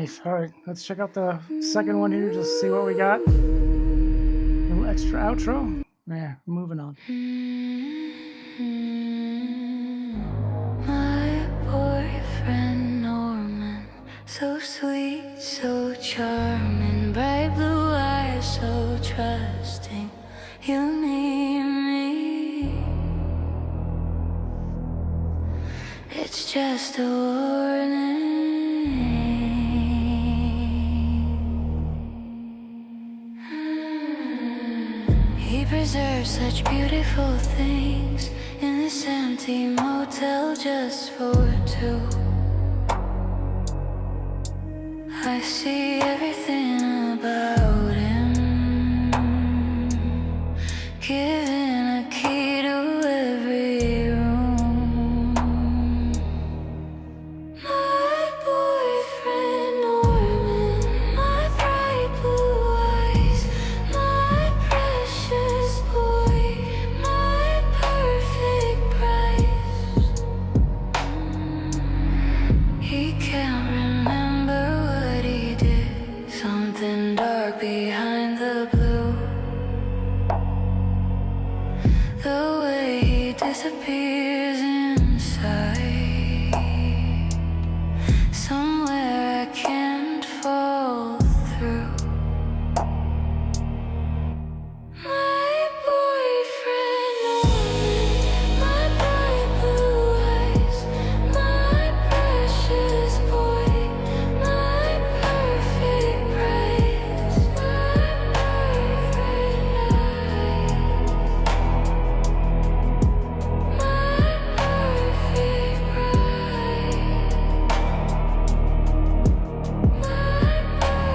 Nice. All right, let's check out the second one here. Just see what we got. A little extra outro. Yeah, moving on. My boyfriend Norman, so sweet, so charming, bright blue eyes, so trusting. You need me. It's just a warning. He preserves such beautiful things in this empty motel just for two. I see everything about him, giving a key to every room. My boyfriend Norman, my bright blue eyes, my precious boy, my perfect prize. He can't remember what he did, something dark behind the blue. The way he disappears inside, somewhere I can't fall through. My boyfriend Norman, my bright blue eyes, my precious boy, my perfect prize, my perfect eyes, my perfect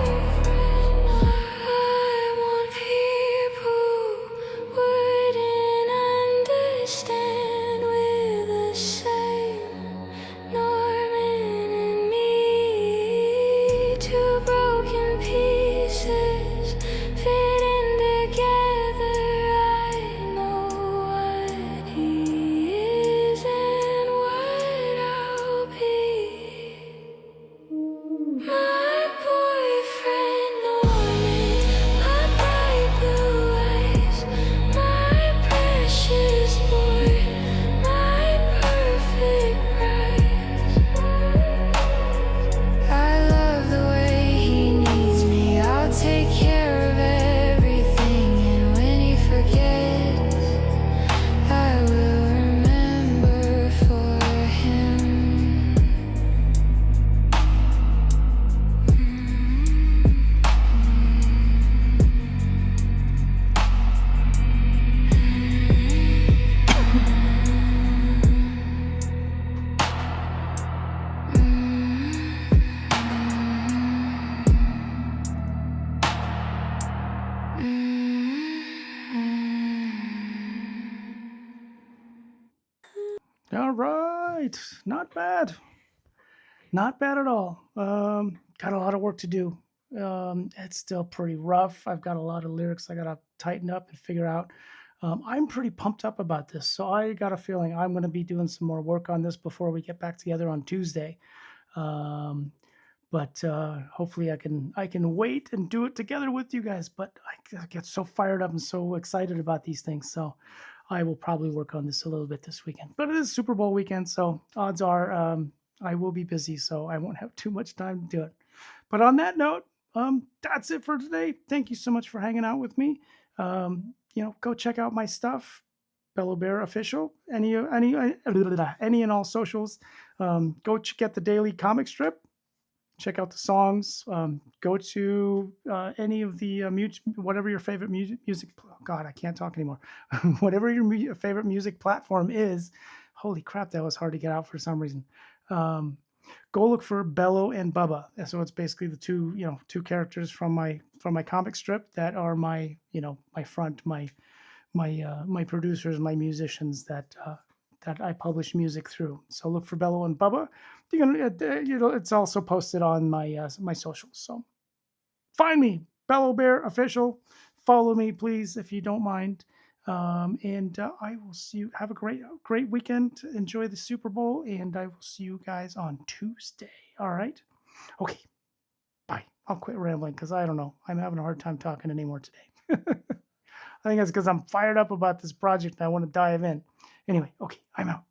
I want people who wouldn't understand we're the same. Norman and me, two broken pieces fitting together. I know what he is and what I'll be. My boyfriend Norman, my bright blue eyes, my precious boy, my perfect prize. I love the way he needs me. I'll take care of everything, and when he forgets, I will remember for him. All right, not bad. Not bad at all. Got a lot of work to do. It's still pretty rough. I've got a lot of lyrics I gotta tighten up and figure out. I'm pretty pumped up about this, so I got a feeling I'm going to be doing some more work on this before we get back together on Tuesday. Um, but hopefully I can wait and do it together with you guys. But I get so fired up and so excited about these things, so I will probably work on this a little bit this weekend. But it is Super Bowl weekend, so odds are I will be busy, so I won't have too much time to do it. But on that note, that's it for today. Thank you so much for hanging out with me. Go check out my stuff, Bello Bear Official. Any and all socials. Get the daily comic strip. Check out the songs. Go to any of the whatever your favorite music. God, I can't talk anymore. Whatever your favorite music platform is. Holy crap, that was hard to get out for some reason. Go look for Bello and Bubba. So it's basically the two characters from my comic strip that are my my producers, my musicians that I publish music through. So look for Bello and Bubba. It's also posted on my socials. So find me, Bello Bear Official. Follow me, please, if you don't mind. And I will see you. Have a great weekend. Enjoy the Super Bowl, and I will see you guys on Tuesday. All right. Okay. I'll quit rambling because I don't know. I'm having a hard time talking anymore today. I think that's because I'm fired up about this project and I want to dive in. Anyway, okay, I'm out.